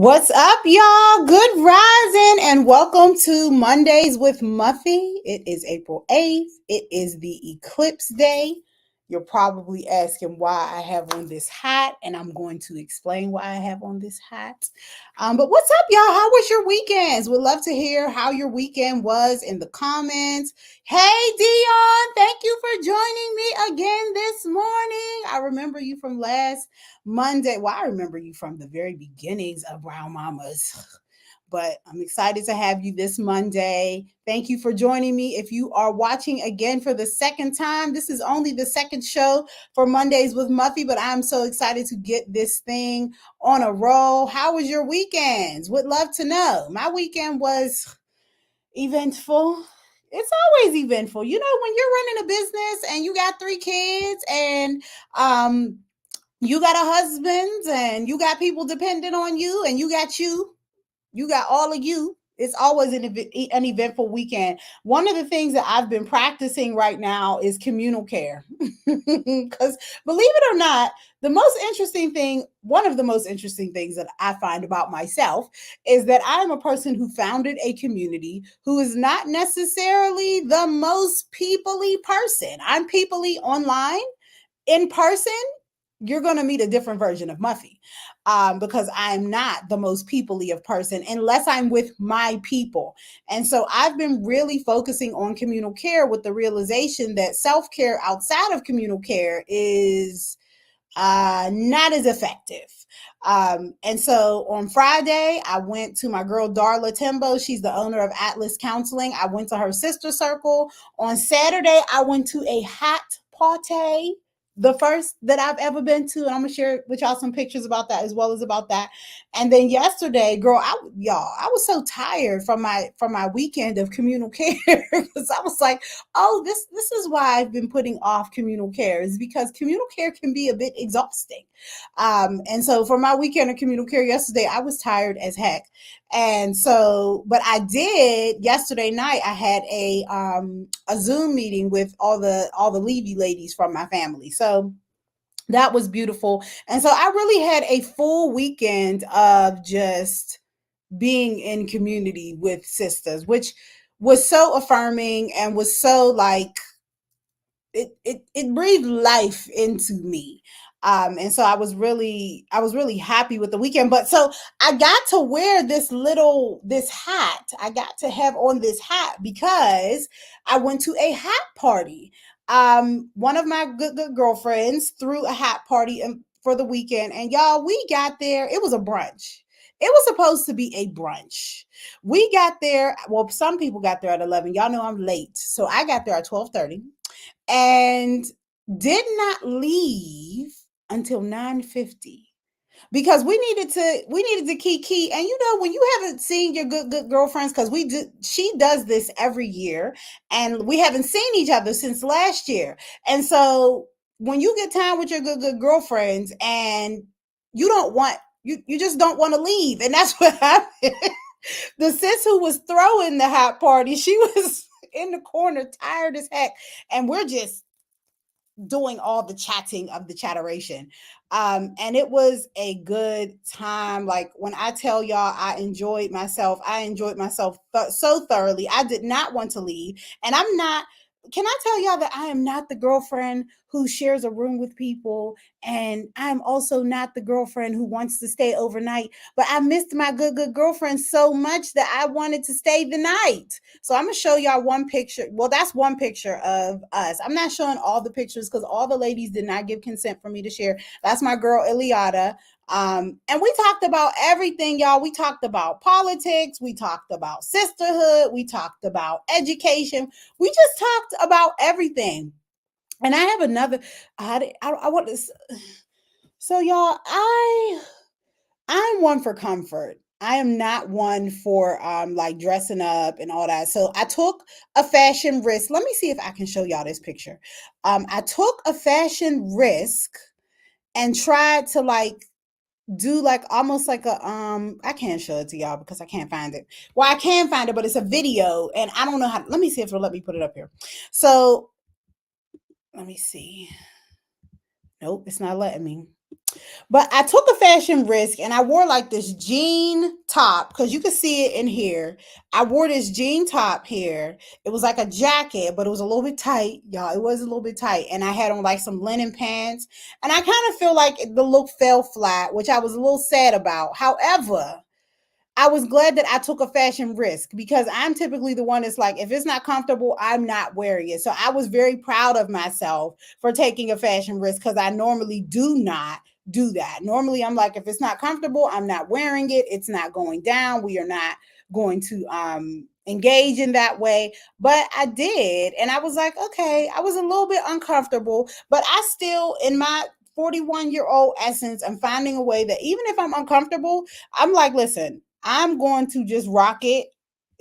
What's up, y'all? Good rising and welcome to Mondays with Muffy. It is April 8th. It is the Eclipse day. You're probably asking why I have on this hat, and I'm going to explain why I have on this hat. But what's up, y'all? How was your weekends? Would love to hear how your weekend was in the comments. Hey, Dion, thank you for joining me again this morning. I remember you from last Monday. Well, I remember you from the very beginnings of Brown Mamas. But I'm excited to have you this Monday. Thank you for joining me. If you are watching again for the second time, this is only the second show for Mondays with Muffy, but I'm so excited to get this thing on a roll. How was your weekends? Would love to know. My weekend was eventful. It's always eventful. You know, when you're running a business and you got 3 kids and you got a husband and you got people dependent on you and you got all of you. It's always an eventful weekend. One of the things that I've been practicing right now is communal care. Because believe it or not, one of the most interesting things that I find about myself is that I'm a person who founded a community who is not necessarily the most peoply person. I'm peoply online. In person, you're going to meet a different version of Muffy, because I'm not the most peoply of person unless I'm with my people. And so I've been really focusing on communal care with the realization that self-care outside of communal care is not as effective. And so on Friday, I went to my girl Darla Timbo. She's the owner of Atlas Counseling. I went to her sister circle. On Saturday, I went to a hat party, the first that I've ever been to, and I'm gonna share with y'all some pictures about that as well as about that. And then yesterday, girl, I was so tired from my weekend of communal care because I was like, oh, this is why I've been putting off communal care, is because communal care can be a bit exhausting. And so for my weekend of communal care yesterday, I was tired as heck. And so, but I did yesterday night. I had a Zoom meeting with all the Levy ladies from my family. So that was beautiful. And so I really had a full weekend of just being in community with sisters, which was so affirming and was so like it breathed life into me. And so I was really happy with the weekend. But so I got to wear this hat. I got to have on this hat because I went to a hat party. One of my good girlfriends threw a hat party for the weekend, and y'all, we got there. It was a brunch. It was supposed to be a brunch. We got there. Well, some people got there at 11. Y'all know I'm late, so I got there at 12:30 and did not leave until 9:50 because we needed to key, and you know, when you haven't seen your good girlfriends, because she does this every year and we haven't seen each other since last year. And so when you get time with your good girlfriends and you don't want you just don't want to leave, and that's what happened. The sis who was throwing the hat party, she was in the corner tired as heck, and we're just doing all the chatting of the chatteration. And it was a good time. Like when I tell y'all I enjoyed myself so thoroughly. I did not want to leave. And I'm not, can I tell y'all that I am not the girlfriend who shares a room with people, and I'm also not the girlfriend who wants to stay overnight, but I missed my good girlfriend so much that I wanted to stay the night. So I'm gonna show y'all one picture. Well, that's one picture of us. I'm not showing all the pictures because all the ladies did not give consent for me to share. That's my girl Eliada. And we talked about everything, y'all. We talked about politics, we talked about sisterhood, we talked about education, we just talked about everything. And I have another. I want to. So y'all, I'm one for comfort. I am not one for like dressing up and all that. So I took a fashion risk. Let me see if I can show y'all this picture. I took a fashion risk and tried to like do like almost like a I can't show it to y'all because I can't find it. Well, I can find it, but it's a video and I don't know how. Let me see if it'll let me put it up here. So let me see. Nope, it's not letting me. But I took a fashion risk and I wore like this jean top because you could see it in here. I wore this jean top here. It was like a jacket, but it was a little bit tight, y'all. It was a little bit tight. And I had on like some linen pants. And I kind of feel like the look fell flat, which I was a little sad about. However, I was glad that I took a fashion risk because I'm typically the one that's like, if it's not comfortable, I'm not wearing it. So I was very proud of myself for taking a fashion risk because I normally do not do that. Normally, I'm like, if it's not comfortable, I'm not wearing it. It's not going down. We are not going to engage in that way. But I did. And I was like, okay, I was a little bit uncomfortable, but I still, in my 41-year-old essence, I'm finding a way that even if I'm uncomfortable, I'm like, listen, I'm going to just rock it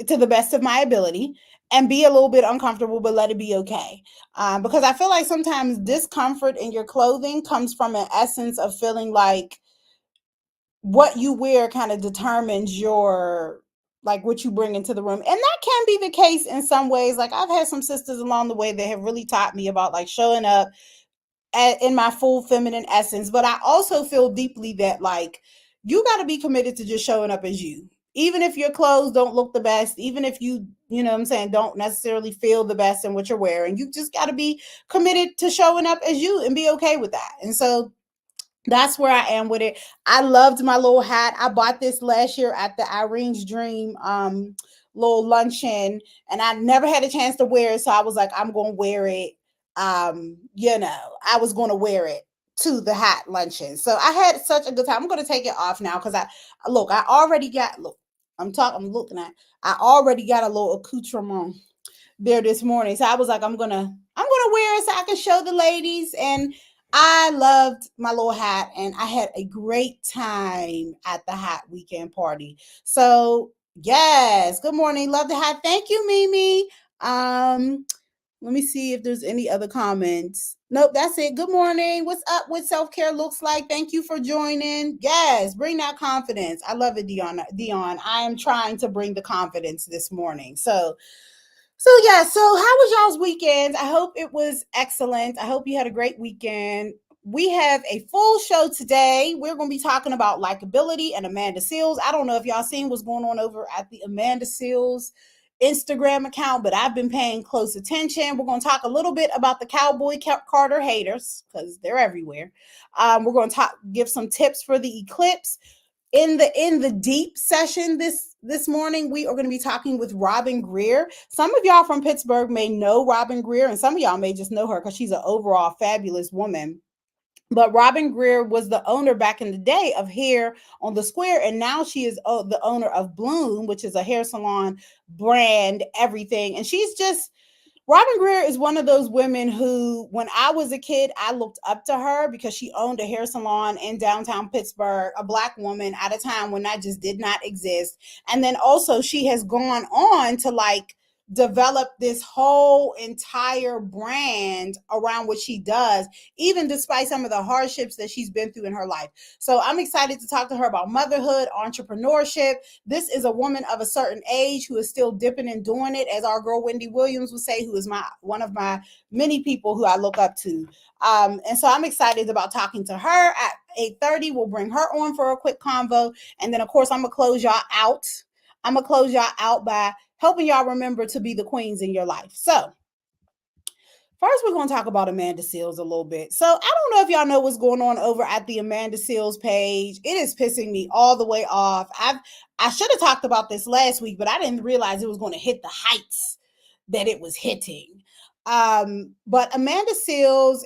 to the best of my ability and be a little bit uncomfortable, but let it be okay. Because I feel like sometimes discomfort in your clothing comes from an essence of feeling like what you wear kind of determines your like what you bring into the room. And that can be the case in some ways. Like I've had some sisters along the way that have really taught me about like showing up in my full feminine essence. But I also feel deeply that like you got to be committed to just showing up as you. Even if your clothes don't look the best, even if you know what I'm saying, don't necessarily feel the best in what you're wearing, you just got to be committed to showing up as you and be okay with that. And so that's where I am with it. I loved my little hat. I bought this last year at the Irene's Dream little luncheon, and I never had a chance to wear it. So I was like, I'm gonna wear it. I was gonna wear it to the hat luncheon. So I had such a good time. I'm gonna take it off now because I already got I'm looking at I already got a little accoutrement there this morning. So I was like, I'm gonna wear it so I can show the ladies. And I loved my little hat and I had a great time at the hat weekend party. So yes, good morning. Love the hat. Thank you, Mimi. Let me see if there's any other comments. Nope, that's it. Good morning. What's up? What self-care looks like? Thank you for joining. Yes, bring that confidence. I love it, Dion. Dion, I am trying to bring the confidence this morning. So how was y'all's weekend? I hope it was excellent. I hope you had a great weekend. We have a full show today. We're going to be talking about likability and Amanda Seales. I don't know if y'all seen what's going on over at the Amanda Seales Instagram account, but I've been paying close attention. We're going to talk a little bit about the Cowboy Carter haters because they're everywhere. We're going to give some tips for the Eclipse in the deep session this morning. We are going to be talking with Robyn Greer. Some of y'all from Pittsburgh may know Robyn Greer, and some of y'all may just know her because she's an overall fabulous woman. But Robyn Greer was the owner back in the day of Hair on the Square, and now she is the owner of Bloom, which is a hair salon brand, everything. And she's just Robyn Greer is one of those women who, when I was a kid, I looked up to her because she owned a hair salon in downtown Pittsburgh, a Black woman at a time when that just did not exist. And then also, she has gone on to like develop this whole entire brand around what she does, even despite some of the hardships that she's been through in her life. So I'm excited to talk to her about motherhood, entrepreneurship. This is a woman of a certain age who is still dipping and doing it, as our girl Wendy Williams would say, who is one of my many people who I look up to. And so I'm excited about talking to her at 8:30. We'll bring her on for a quick convo. And then, of course, I'm going to close y'all out. I'm going to close y'all out by helping y'all remember to be the queens in your life. So, first, we're going to talk about Amanda Seales a little bit. So, I don't know if y'all know what's going on over at the Amanda Seales page. It is pissing me all the way off. I should have talked about this last week, but I didn't realize it was going to hit the heights that it was hitting. But Amanda Seales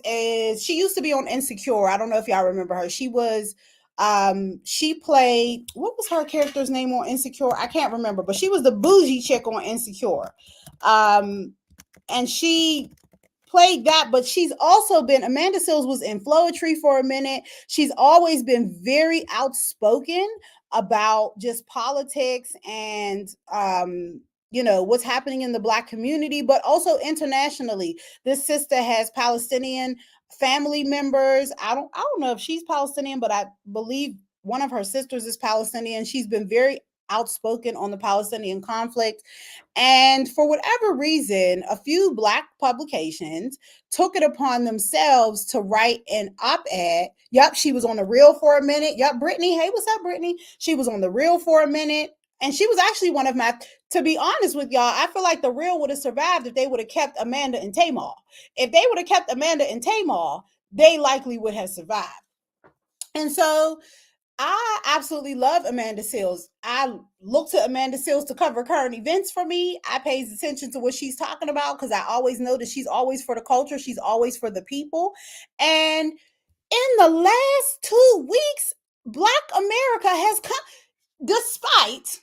she used to be on Insecure. I don't know if y'all remember her. She played, what was her character's name on Insecure? I can't remember, but she was the bougie chick on Insecure. And she played that, but she's also been, Amanda Seales was in Floetry for a minute. She's always been very outspoken about just politics and what's happening in the Black community, but also internationally. This sister has Palestinian family members. I don't know if she's Palestinian, but I believe one of her sisters is Palestinian. She's been very outspoken on the Palestinian conflict. And for whatever reason, a few Black publications took it upon themselves to write an op ed. Yup, she was on the reel for a minute. Yup, Brittany. Hey, what's up, Brittany? She was on the reel for a minute. And she was actually one of my, to be honest with y'all, I feel like the reel would have survived if they would have kept Amanda and Tamar. If they would have kept Amanda and Tamar, they likely would have survived. And so I absolutely love Amanda Seales. I look to Amanda Seales to cover current events for me. I pay attention to what she's talking about because I always know that she's always for the culture. She's always for the people. And in the last 2 weeks, Black America has come, despite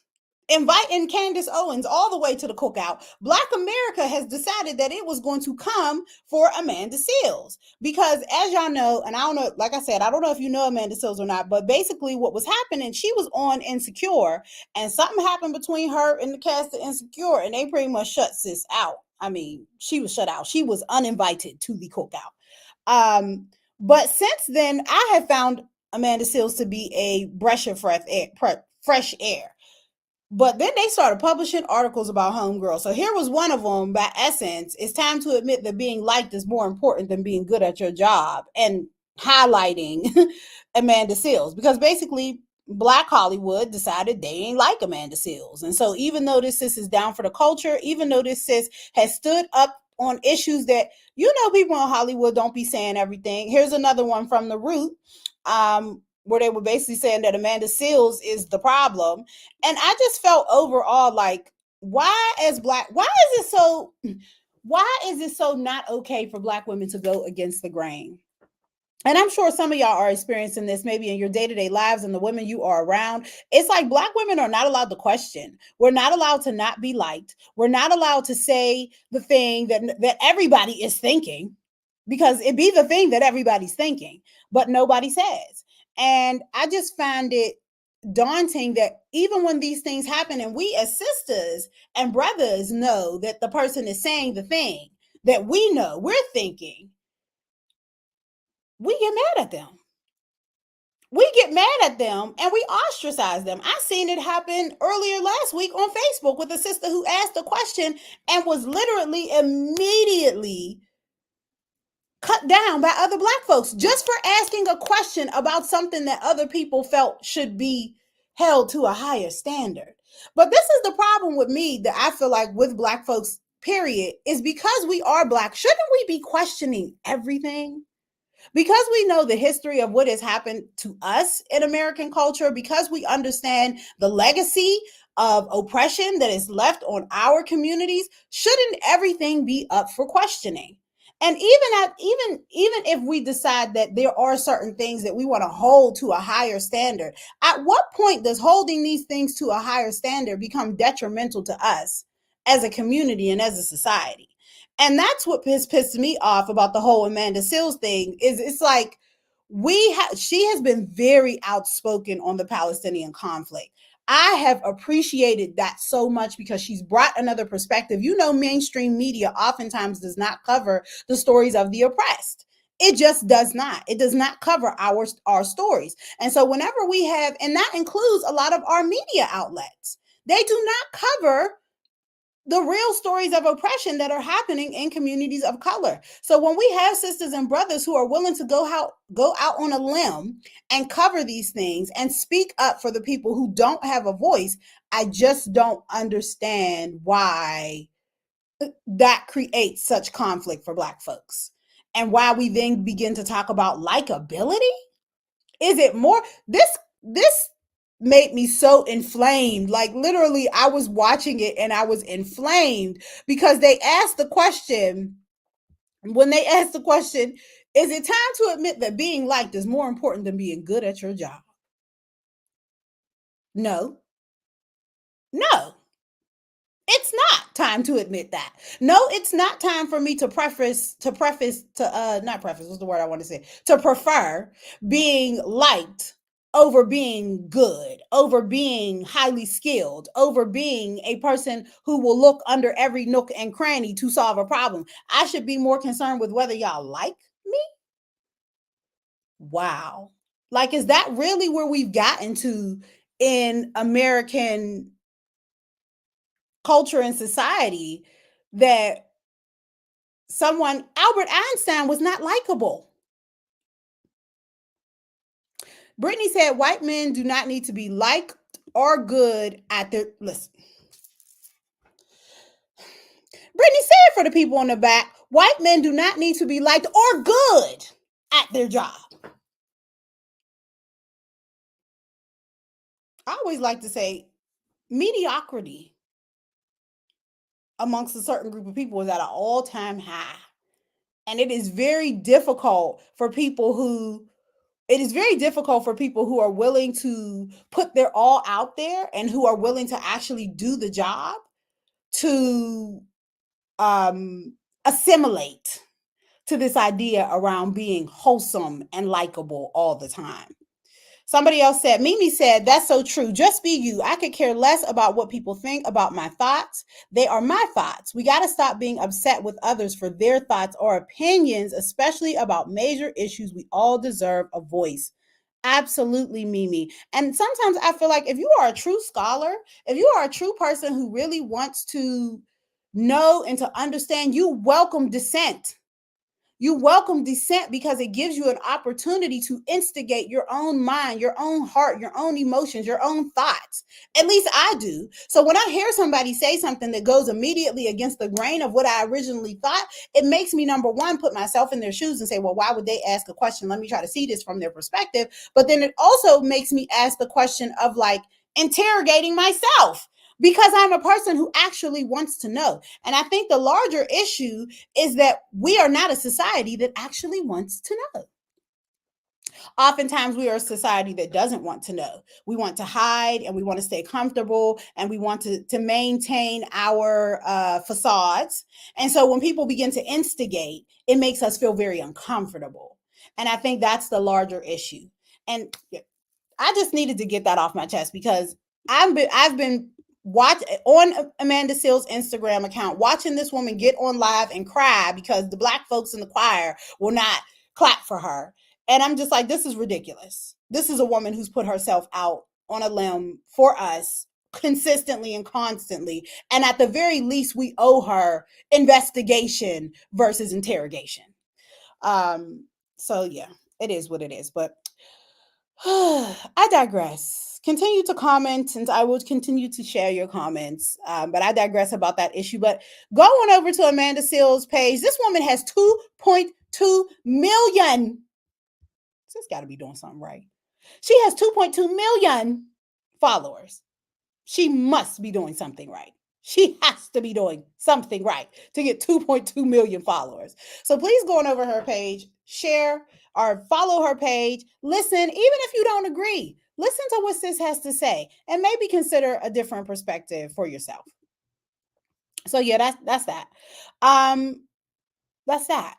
inviting Candace Owens all the way to the cookout, Black America has decided that it was going to come for Amanda Seales. Because as y'all know, and I don't know, like I said, I don't know if you know Amanda Seales or not, but basically what was happening, she was on Insecure, and something happened between her and the cast of Insecure, and they pretty much shut sis out. I mean, she was shut out. She was uninvited to the cookout. But since then, I have found Amanda Seales to be a breath of fresh air. But then they started publishing articles about homegirls. So here was one of them by Essence. It's time to admit that being liked is more important than being good at your job, and highlighting Amanda Seales, because basically Black Hollywood decided they ain't like Amanda Seales. And so even though this sis is down for the culture, even though this sis has stood up on issues that, people in Hollywood don't be saying everything. Here's another one from The Root. Where they were basically saying that Amanda Seales is the problem. And I just felt overall like, why is it so not okay for Black women to go against the grain? And I'm sure some of y'all are experiencing this maybe in your day-to-day lives and the women you are around. It's like Black women are not allowed to question. We're not allowed to not be liked. We're not allowed to say the thing that everybody is thinking, because it be the thing that everybody's thinking, but nobody says. And I just find it daunting that even when these things happen and we as sisters and brothers know that the person is saying the thing that we know we're thinking, we get mad at them. We get mad at them and we ostracize them. I seen it happen earlier last week on Facebook with a sister who asked a question and was literally immediately cut down by other Black folks just for asking a question about something that other people felt should be held to a higher standard. But this is the problem with me that I feel like with Black folks, period, is because we are Black, shouldn't we be questioning everything? Because we know the history of what has happened to us in American culture, because we understand the legacy of oppression that is left on our communities, shouldn't everything be up for questioning? And even if we decide that there are certain things that we want to hold to a higher standard, at what point does holding these things to a higher standard become detrimental to us as a community and as a society? And that's what pissed me off about the whole Amanda Seales thing. Is it's like she has been very outspoken on the Palestinian conflict. I have appreciated that so much because she's brought another perspective. Mainstream media oftentimes does not cover the stories of the oppressed. It just does not. It does not cover our stories. And so whenever we have, and that includes a lot of our media outlets, they do not cover the real stories of oppression that are happening in communities of color. So when we have sisters and brothers who are willing to go out on a limb and cover these things and speak up for the people who don't have a voice, I just don't understand why that creates such conflict for Black folks. And why we then begin to talk about likability. Is it more this made me so inflamed. Like literally, I was watching it and I was inflamed because they asked the question. When they asked the question, is it time to admit that being liked is more important than being good at your job? No. No. It's not time to admit that. No, it's not time for me to not preface, what's the word I want to say? To prefer being liked over being good, over being highly skilled, over being a person who will look under every nook and cranny to solve a problem. I should be more concerned with whether y'all like me. Wow. Like, is that really where we've gotten to in American culture and society that Albert Einstein was not likable. Brittany said white men do not need to be liked or good at their, listen. Brittany said for the people on the back, white men do not need to be liked or good at their job. I always like to say mediocrity amongst a certain group of people is at an all-time high. And it is very difficult for people who are willing to put their all out there and who are willing to actually do the job to assimilate to this idea around being wholesome and likable all the time. Somebody else said, Mimi said, that's so true. Just be you. I could care less about what people think about my thoughts. They are my thoughts. We got to stop being upset with others for their thoughts or opinions, especially about major issues. We all deserve a voice. Absolutely, Mimi. And sometimes I feel like if you are a true scholar, if you are a true person who really wants to know and to understand, you welcome dissent. You welcome dissent because it gives you an opportunity to instigate your own mind, your own heart, your own emotions, your own thoughts. At least I do. So when I hear somebody say something that goes immediately against the grain of what I originally thought, it makes me, number one, put myself in their shoes and say, well, why would they ask a question? Let me try to see this from their perspective. But then it also makes me ask the question of like interrogating myself, because I'm a person who actually wants to know. And I think the larger issue is that we are not a society that actually wants to know. Oftentimes, we are a society that doesn't want to know. We want to hide and we want to stay comfortable and we want to maintain our facades. And so when people begin to instigate, it makes us feel very uncomfortable. And I think that's the larger issue. And I just needed to get that off my chest because I've been watch on Amanda Seale's Instagram account, watching this woman get on live and cry because the black folks in the choir will not clap for her. And I'm just like, this is ridiculous. This is a woman who's put herself out on a limb for us consistently and constantly. And at the very least, we owe her investigation versus interrogation. So yeah, it is what it is. But I digress. Continue to comment and I will continue to share your comments. But I digress about that issue. But go on over to Amanda Seale's page. This woman has 2.2 million. She's got to be doing something right. She has 2.2 million followers. She must be doing something right. She has to be doing something right to get 2.2 million followers. So please go on over her page, share or follow her page. Listen, even if you don't agree, listen to what sis has to say and maybe consider a different perspective for yourself. So yeah, that's that. That's that.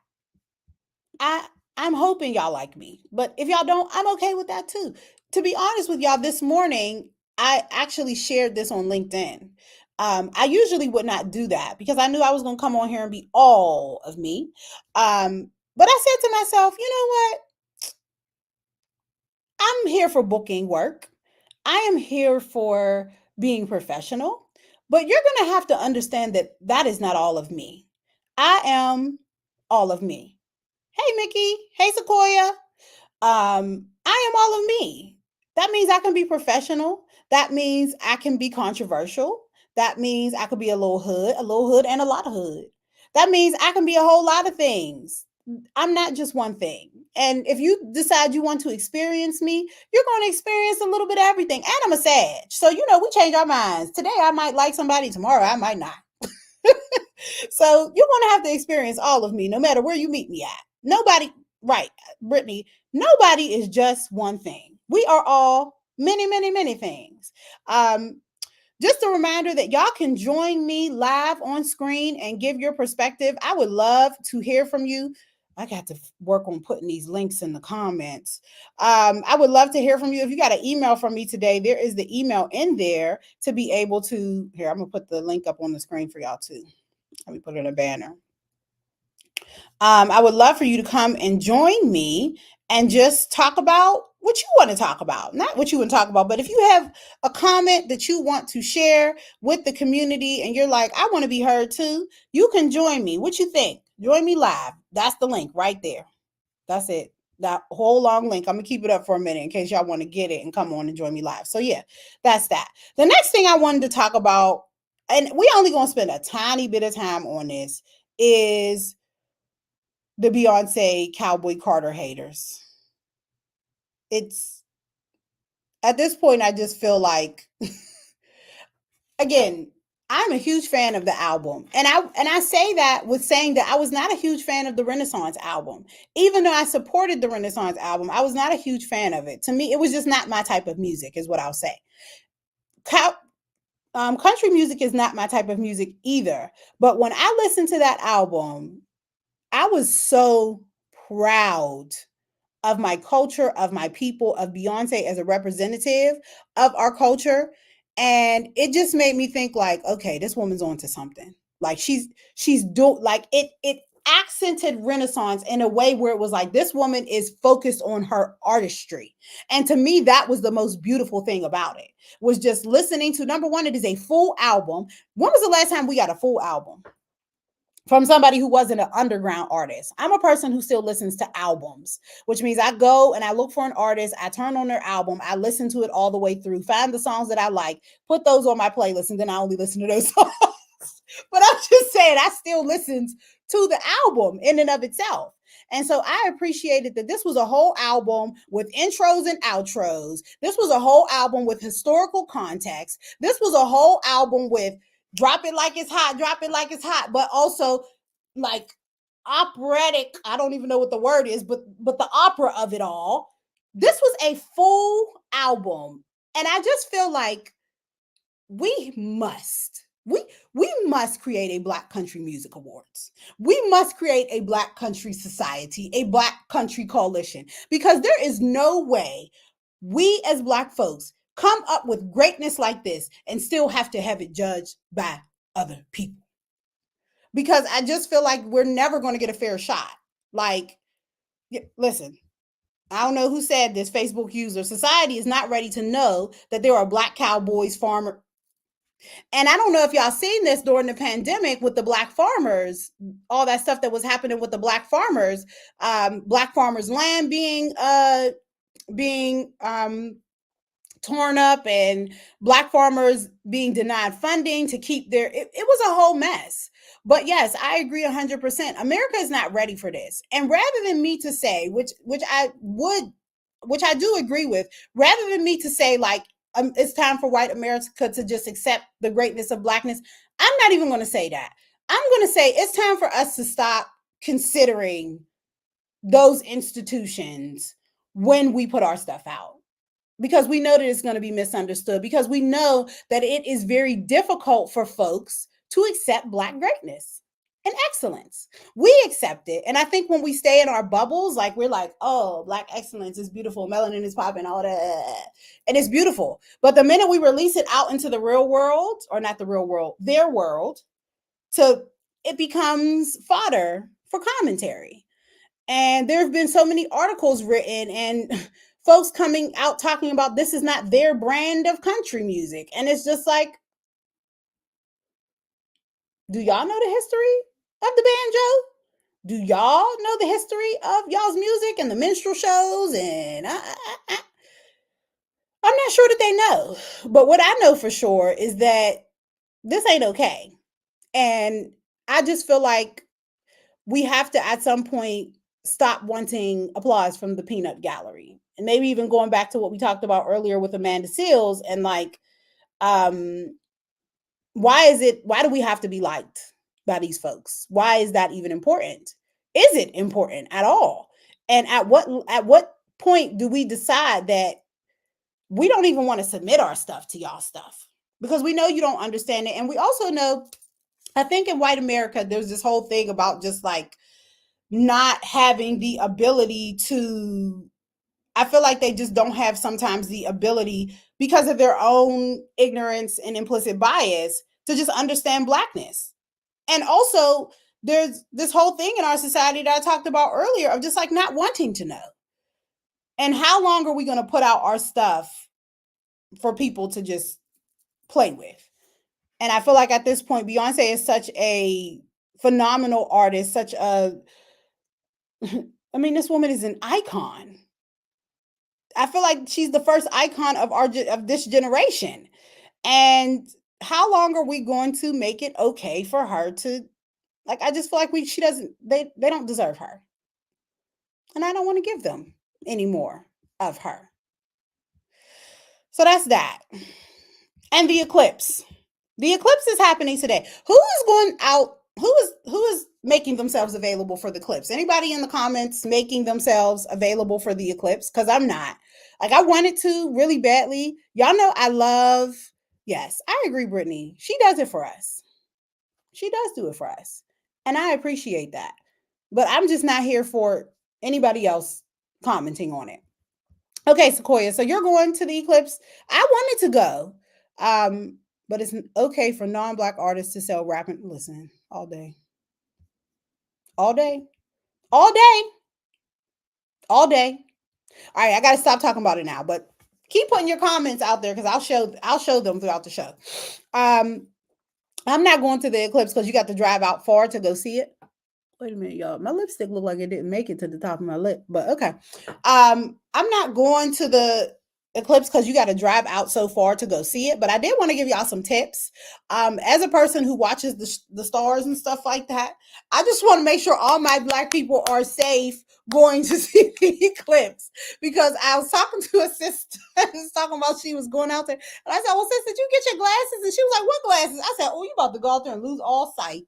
I'm hoping y'all like me, but if y'all don't, I'm okay with that too. To be honest with y'all, this morning I actually shared this on LinkedIn. I usually would not do that because I knew I was going to come on here and be all of me. But I said to myself, you know what? I'm here for booking work. I am here for being professional, but you're going to have to understand that that is not all of me. I am all of me. Hey, Mickey. Hey, Sequoia. I am all of me. That means I can be professional. That means I can be controversial. That means I could be a little hood and a lot of hood. That means I can be a whole lot of things. I'm not just one thing. And if you decide you want to experience me, you're going to experience a little bit of everything. And I'm a Sag. So, we change our minds. Today I might like somebody, tomorrow I might not. So you're going to have to experience all of me, no matter where you meet me at. Nobody, right, Brittany, nobody is just one thing. We are all many, many, many things. Just a reminder that y'all can join me live on screen and give your perspective. I would love to hear from you. I got to work on putting these links in the comments. I would love to hear from you. If you got an email from me today, there is the email in there to be able to, here, I'm going to put the link up on the screen for y'all too. Let me put it in a banner. I would love for you to come and join me and just talk about what you want to talk about. Not what you want to talk about, but if you have a comment that you want to share with the community and you're like, I want to be heard too, you can join me. What you think? Join me live. That's the link right there. That's it. That whole long link. I'm gonna keep it up for a minute in case y'all want to get it and come on and join me live. So yeah, that's that. The next thing I wanted to talk about, and we only gonna spend a tiny bit of time on this, is the Beyonce Cowboy Carter haters. It's at this point I just feel like again, I'm a huge fan of the album. And I say that with saying that I was not a huge fan of the Renaissance album. Even though I supported the Renaissance album, I was not a huge fan of it. To me, it was just not my type of music, is what I'll say. Country music is not my type of music either. But when I listened to that album, I was so proud of my culture, of my people, of Beyonce as a representative of our culture. And it just made me think like, okay, this woman's on to something. Like she's doing like it accented Renaissance in a way where it was like this woman is focused on her artistry. And to me, that was the most beautiful thing about it. Was just listening to number one, it is a full album. When was the last time we got a full album from somebody who wasn't an underground artist? I'm a person who still listens to albums, which means I go and I look for an artist, I turn on their album, I listen to it all the way through, find the songs that I like, put those on my playlist, and then I only listen to those songs. But I'm just saying, I still listen to the album in and of itself. And so I appreciated that this was a whole album with intros and outros. This was a whole album with historical context. This was a whole album with drop it like it's hot, drop it like it's hot, but also like operatic. I don't even know what the word is, but the opera of it all. This was a full album. And I just feel like we must create a Black Country Music Awards. We must create a Black Country Society, a Black Country Coalition, because there is no way we as Black folks come up with greatness like this and still have to have it judged by other people. Because I just feel like we're never going to get a fair shot. Like, listen, I don't know who said this, Facebook user, society is not ready to know that there are Black cowboys, farmers. And I don't know if y'all seen this during the pandemic with the Black farmers, all that stuff that was happening with the Black farmers' land being torn up, and Black farmers being denied funding to keep it was a whole mess. But yes, I agree 100%. America is not ready for this. And rather than me to say, which I do agree with, rather than me to say like, it's time for white America to just accept the greatness of Blackness, I'm not even going to say that. I'm going to say it's time for us to stop considering those institutions when we put our stuff out, because we know that it's going to be misunderstood, because we know that it is very difficult for folks to accept Black greatness and excellence. We accept it. And I think when we stay in our bubbles, like we're like, oh, Black excellence is beautiful, melanin is popping, all that. And it's beautiful. But the minute we release it out into the real world, or not the real world, their world, it becomes fodder for commentary. And there have been so many articles written and folks coming out talking about this is not their brand of country music. And it's just like, do y'all know the history of the banjo? Do y'all know the history of y'all's music and the minstrel shows? And I'm not sure that they know. But what I know for sure is that this ain't okay. And I just feel like we have to, at some point, stop wanting applause from the peanut gallery. And maybe even going back to what we talked about earlier with Amanda Seales, and like, why do we have to be liked by these folks? Why is that even important? Is it important at all? And at what point do we decide that we don't even want to submit our stuff to y'all stuff? Because we know you don't understand it. And we also know, I think in white America, there's this whole thing about just like not having the ability to, I feel like they just don't have sometimes the ability, because of their own ignorance and implicit bias, to just understand Blackness. And also, there's this whole thing in our society that I talked about earlier of just like not wanting to know. And how long are we going to put out our stuff for people to just play with? And I feel like at this point, Beyonce is such a phenomenal artist, such a, I mean, this woman is an icon. I feel like she's the first icon of of this generation. And how long are we going to make it okay for her to, like, I just feel like she doesn't, they don't deserve her. And I don't want to give them any more of her. So that's that. And the eclipse. The eclipse is happening today. Who is going out? Who is making themselves available for the eclipse? Anybody in the comments making themselves available for the eclipse? Because I'm not. Like, I wanted to really badly. Y'all know I love. Yes, I agree, Brittany. She does it for us. She does do it for us, and I appreciate that. But I'm just not here for anybody else commenting on it. Okay, Sequoia. So you're going to the eclipse. I wanted to go. But it's okay for non-black artists to sell rapping. Listen, all day. All day. All day. All day. All right, I gotta stop talking about it now, but keep putting your comments out there because I'll show them throughout the show. I'm not going to the eclipse because you got to drive out far to go see it. Wait a minute, y'all. My lipstick looked like it didn't make it to the top of my lip, but okay. I'm not going to the eclipse because you got to drive out so far to go see it. But I did want to give y'all some tips. As a person who watches the stars and stuff like that, I just want to make sure all my black people are safe going to see the eclipse because I was talking to a sister was talking about she was going out there and I said, well, sis, did you get your glasses? And she was like, what glasses? I said, oh, you about to go out there and lose all sight.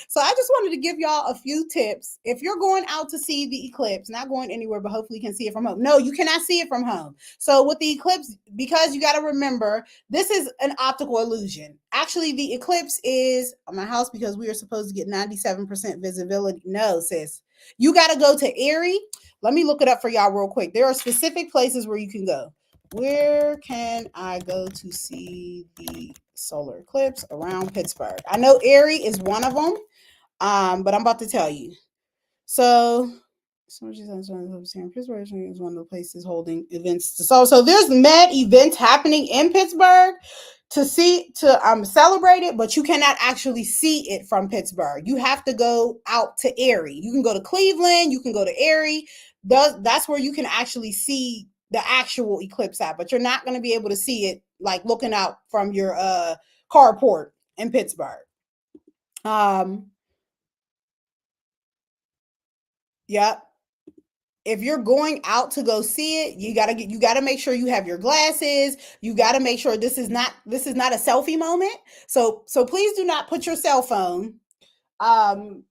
So I just wanted to give y'all a few tips. If you're going out to see the eclipse, not going anywhere, but hopefully you can see it from home. No, you cannot see it from home. So with the eclipse, because you got to remember, this is an optical illusion. Actually, the eclipse is on my house because we are supposed to get 97% visibility. No, sis. You got to go to Erie. Let me look it up for y'all real quick. There are specific places where you can go. Where can I go to see the solar eclipse around Pittsburgh? I know Erie is one of them, but I'm about to tell you. So, Pittsburgh is one of the places holding events. So there's mad events happening in Pittsburgh to celebrate it, but you cannot actually see it from Pittsburgh. You have to go out to Erie. You can go to Cleveland. You can go to Erie. That's where you can actually see the actual eclipse at, but you're not going to be able to see it like looking out from your carport in Pittsburgh. Yep. If you're going out to go see it, you gotta make sure you have your glasses. You gotta make sure this is not a selfie moment. So please do not put your cell phone um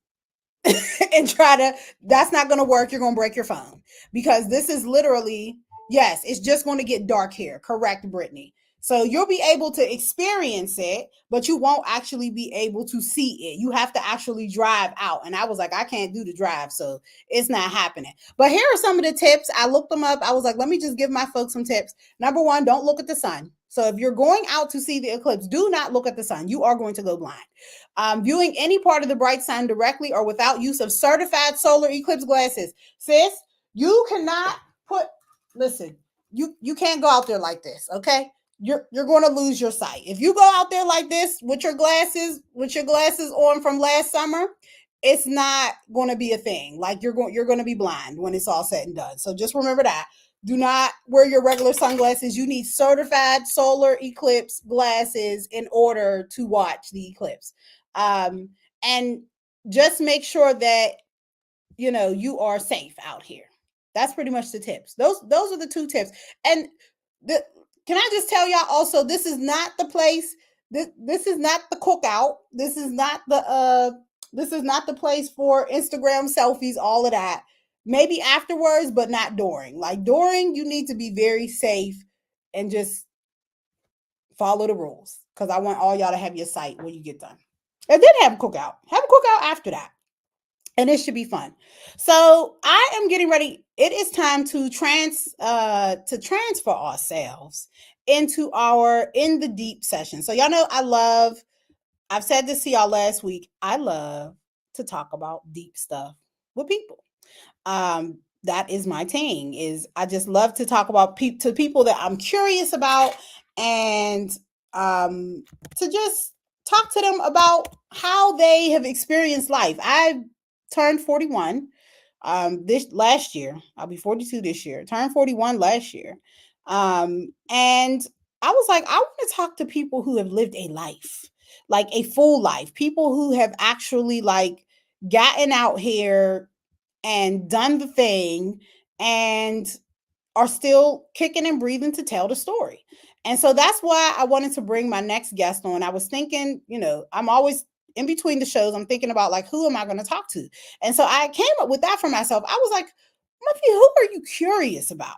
and try to, that's not going to work. You're going to break your phone because this is literally, yes, it's just going to get dark here. Correct, Brittany. So you'll be able to experience it, but you won't actually be able to see it. You have to actually drive out. And I was like, I can't do the drive, so it's not happening. But here are some of the tips. I looked them up. I was like, let me just give my folks some tips. Number one, don't look at the sun. So if you're going out to see the eclipse, do not look at the sun. You are going to go blind. Viewing any part of the bright sun directly or without use of certified solar eclipse glasses. Sis, you cannot listen, you can't go out there like this, okay? You're going to lose your sight. If you go out there like this with your glasses on from last summer, it's not going to be a thing. Like you're going to be blind when it's all said and done. So just remember that. Do not wear your regular sunglasses. You need certified solar eclipse glasses in order to watch the eclipse. And just make sure that you are safe out here. That's pretty much the tips. Those are the two tips. And can I just tell y'all also, this is not the place. This is not the cookout. This is not the place for Instagram selfies, all of that. Maybe afterwards, but not during. Like during, you need to be very safe and just follow the rules. Because I want all y'all to have your sight when you get done. And then have a cookout. Have a cookout after that. And it should be fun. So I am getting ready. It is time to transfer ourselves into our in the deep session. So y'all know I've said this to y'all last week. I love to talk about deep stuff with people. that is my thing. Is I just love to talk about to people that I'm curious about, and um to just talk to them about how they have experienced life. I turned 41 this last year. I'll be 42 this year. Turned 41 last year. And I was like, I want to talk to people who have lived a life, like a full life, people who have actually like gotten out here and done the thing and are still kicking and breathing to tell the story. And so that's why I wanted to bring my next guest on. I was thinking, I'm always in between the shows, I'm thinking about like, who am I going to talk to? And so I came up with that for myself. I was like, Muffy, who are you curious about?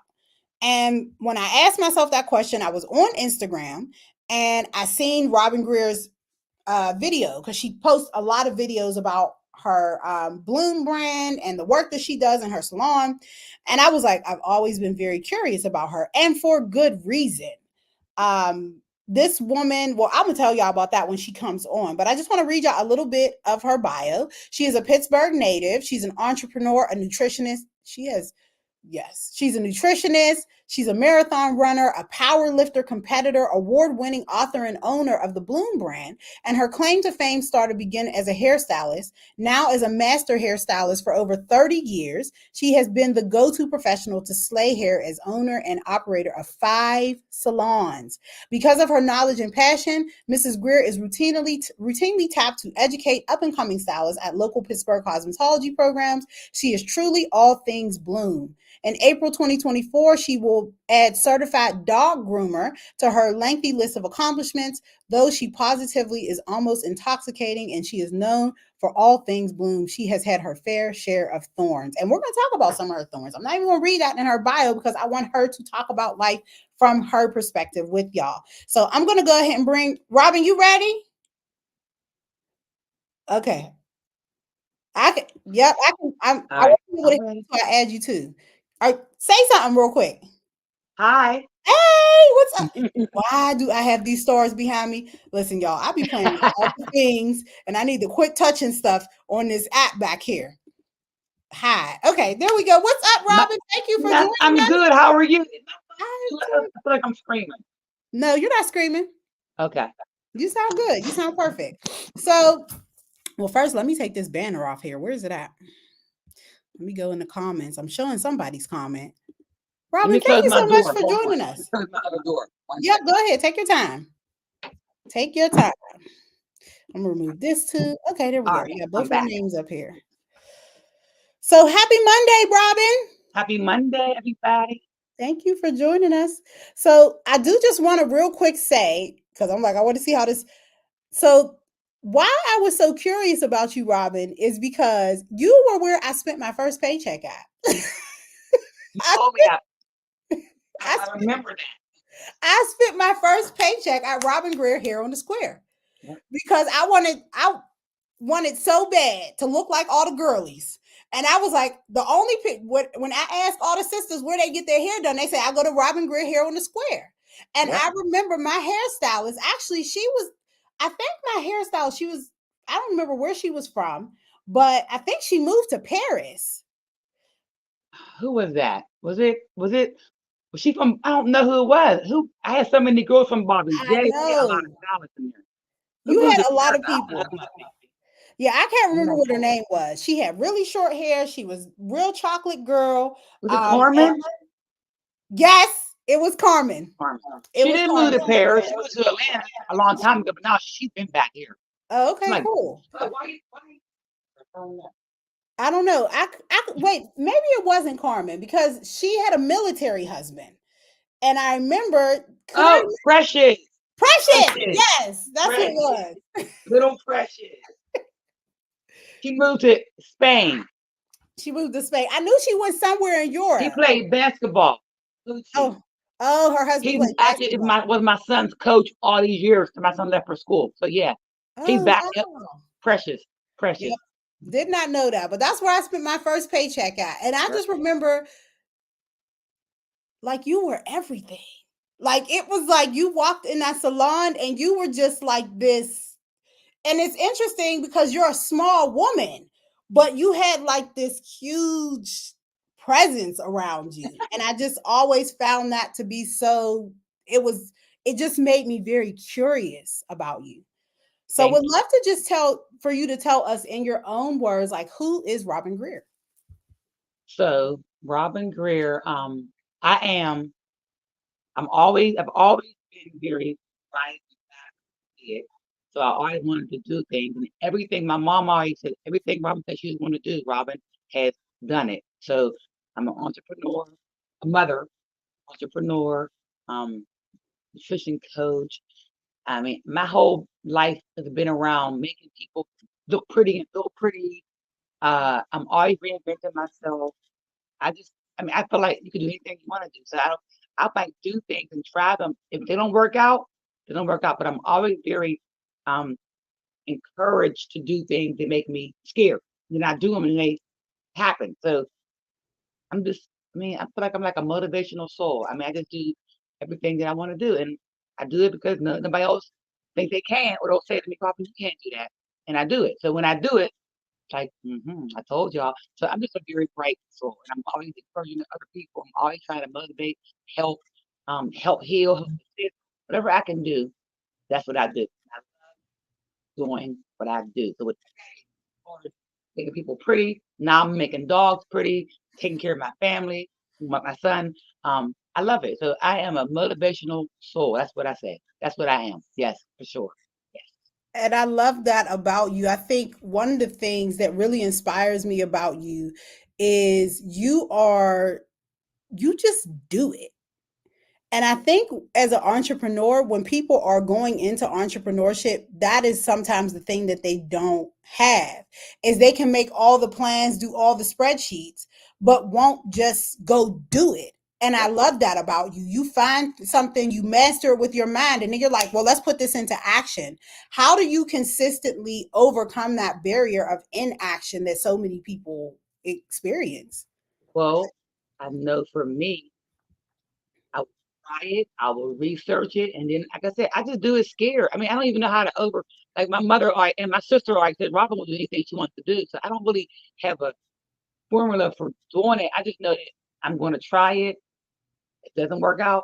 And when I asked myself that question, I was on Instagram and I seen Robyn Greer's video, because she posts a lot of videos about her Bloom brand and the work that she does in her salon. And I was like, I've always been very curious about her, and for good reason. This woman, well, I'm gonna tell y'all about that when she comes on, but I just want to read y'all a little bit of her bio. She is a Pittsburgh native. She's an entrepreneur, a nutritionist. Yes, she's a nutritionist. She's a marathon runner, a power lifter, competitor, award-winning author, and owner of the Bloom brand. And her claim to fame started begin as a hairstylist. Now, as a master hairstylist for over 30 years, she has been the go-to professional to slay hair as owner and operator of 5 salons. Because of her knowledge and passion, Mrs. Greer is routinely tapped to educate up-and-coming stylists at local Pittsburgh cosmetology programs. She is truly all things Bloom. In April 2024, she will add certified dog groomer to her lengthy list of accomplishments, though she positively is almost intoxicating and she is known for all things Bloom. She has had her fair share of thorns. And we're going to talk about some of her thorns. I'm not even going to read that in her bio because I want her to talk about life from her perspective with y'all. So I'm going to go ahead and bring Robyn. You ready? Okay. Yep. I want to be able to add you too. Say something real quick. Hi. Hey, what's up? Why do I have these stars behind me? Listen, y'all, I be playing with other things, and I need to quit touching stuff on this app back here. Hi. Okay, there we go. What's up, Robyn? Thank you for joining I'm us. good. How are you? I feel like I'm screaming. No, you're not screaming. Okay. You sound good. You sound perfect. So, well, first, let me take this banner off here. Where is it at? Let me go in the comments. I'm showing somebody's comment. Robyn, thank you so much for joining us. Close my other door. Yep, go ahead. Take your time. Take your time. I'm gonna remove this too. Okay, there we go. You got both of your names up here. So happy Monday, Robyn. Happy Monday, everybody. Thank you for joining us. So I do just want to real quick say, because I'm like, I want to see how this. So why I was so curious about you, Robyn, is because you were where I spent my first paycheck at. You told me that. I remember that. I spent my first paycheck at Robyn Greer here on the square because I wanted so bad to look like all the girlies. And I was like, the only when I asked all the sisters where they get their hair done, they say I go to Robyn Greer hair on the square. And I remember my hairstylist, actually, I think my hairstylist, I don't remember where she was from, but I think she moved to Paris. Who was that? Was she from? I don't know who it was. I had so many girls from Bobby J. A lot of stylists in there. You had a lot of people. Yeah, I can't remember what her name was. She had really short hair. She was real chocolate girl. Was it Carmen? Yes, it was Carmen. She didn't move to Paris. She moved to Atlanta a long time ago, but now she's been back here. Oh, okay, cool. I don't know. Wait, maybe it wasn't Carmen because she had a military husband. And I remember. Precious. Precious. Yes, that's what it was. Little Precious. She moved to Spain. She moved to Spain. I knew she went somewhere in Europe. He played basketball. Oh, her husband played basketball. Was my son's coach all these years till my son left for school. So yeah, he's back. Precious. Yep. Did not know that, but that's where I spent my first paycheck at. And I just remember, like, you were everything. Like, it was like you walked in that salon and you were just like this. And it's interesting because you're a small woman, but you had like this huge presence around you. And I just always found that to be so, it was, it just made me very curious about you. So Thank would you. love to just tell for you to tell us in your own words, like who is Robyn Greer? So, Robyn Greer, I am. I've always been very right it. So I always wanted to do things, and everything my mom always said, everything Robyn said she was going to do, Robyn has done it. So I'm an entrepreneur, a mother, entrepreneur, um, nutrition coach. I mean, my whole life has been around making people look pretty and feel pretty. I'm always reinventing myself. I mean, I feel like you can do anything you want to do. So I might do things and try them. If they don't work out, they don't work out. But I'm always very um, encouraged to do things that make me scared. Then I do them and they happen. So I'm just, I mean, I feel like I'm like a motivational soul. I mean, I just do everything that I want to do. And I do it because nobody else thinks they can, or they'll say to me, Coffee, you can't do that. And I do it. So when I do it, it's like, I told y'all. So I'm just a very bright soul. And I'm always encouraging other people. I'm always trying to motivate, help, help heal, help assist. Whatever I can do, that's what I do. I love doing what I do. So with making people pretty. Now I'm making dogs pretty, taking care of my family, my son. I love it. So I am a motivational soul. That's what I say. That's what I am. Yes, for sure. Yes. And I love that about you. I think one of the things that really inspires me about you is you just do it. And I think as an entrepreneur, when people are going into entrepreneurship, that is sometimes the thing that they don't have is they can make all the plans, do all the spreadsheets, but won't just go do it. And I Yep. love that about you. You find something, you master it with your mind, and then you're like, well, let's put this into action. How do you consistently overcome that barrier of inaction that so many people experience? Well, I know for me, I will try it, I will research it, and then, like I said, I just do it scared. I mean, I don't even know how to like my mother and my sister always said, Robyn will do anything she wants to do. So I don't really have a formula for doing it. I just know that I'm going to try it. It doesn't work out,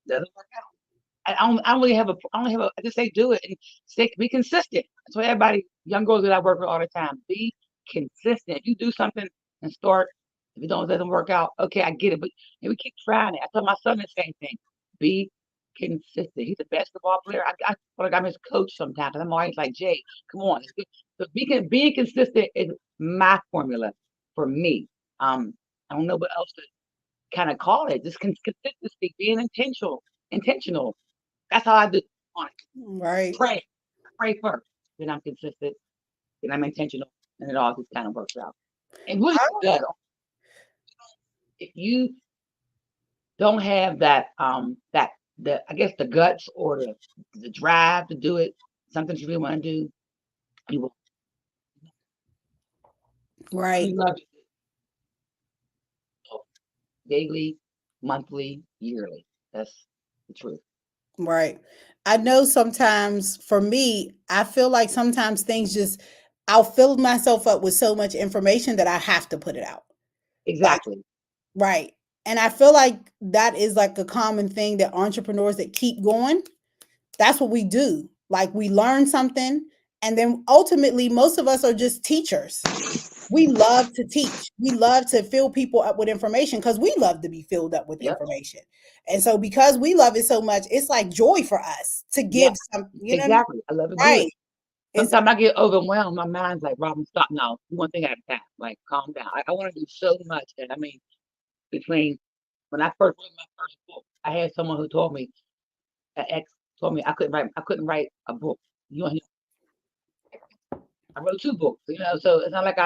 doesn't work out. I don't really have a, I don't have a, I just say do it and be consistent. That's what everybody, young girls that I work with all the time, be consistent. If you do something and start, if it doesn't work out, okay, I get it, but maybe keep trying it. I tell my son the same thing. Be consistent. He's a basketball player. I feel like I'm his coach sometimes. I'm always like, Jay, come on. So being consistent is my formula for me. I don't know what else to kind of call it. Just consistency, being intentional. That's how I do on it. Right. Pray. Pray first. Then I'm consistent. Then I'm intentional. And it all just kind of works out. And really does. If you don't have that the I guess the guts or the drive to do it, something you really want to do, you will Right. you love it daily, monthly, yearly. That's the truth. Right. I know sometimes for me, I feel like sometimes things just, I'll fill myself up with so much information that I have to put it out. Like, Exactly. right. And I feel like that is like a common thing that entrepreneurs that keep going, that's what we do. Like, we learn something, and then ultimately, most of us are just teachers. We love to teach. We love to fill people up with information because we love to be filled up with Yep. information. And so because we love it so much, it's like joy for us to Yeah. give some, you know, Exactly. I love to do it. right. It's Sometimes I get overwhelmed. My mind's like, Robyn, stop now. One thing at a time. Like, calm down. I want to do so much. And I mean, between when I first wrote my first book, I had someone who told me, an ex told me I couldn't write a book. You know, I wrote two books, so it's not like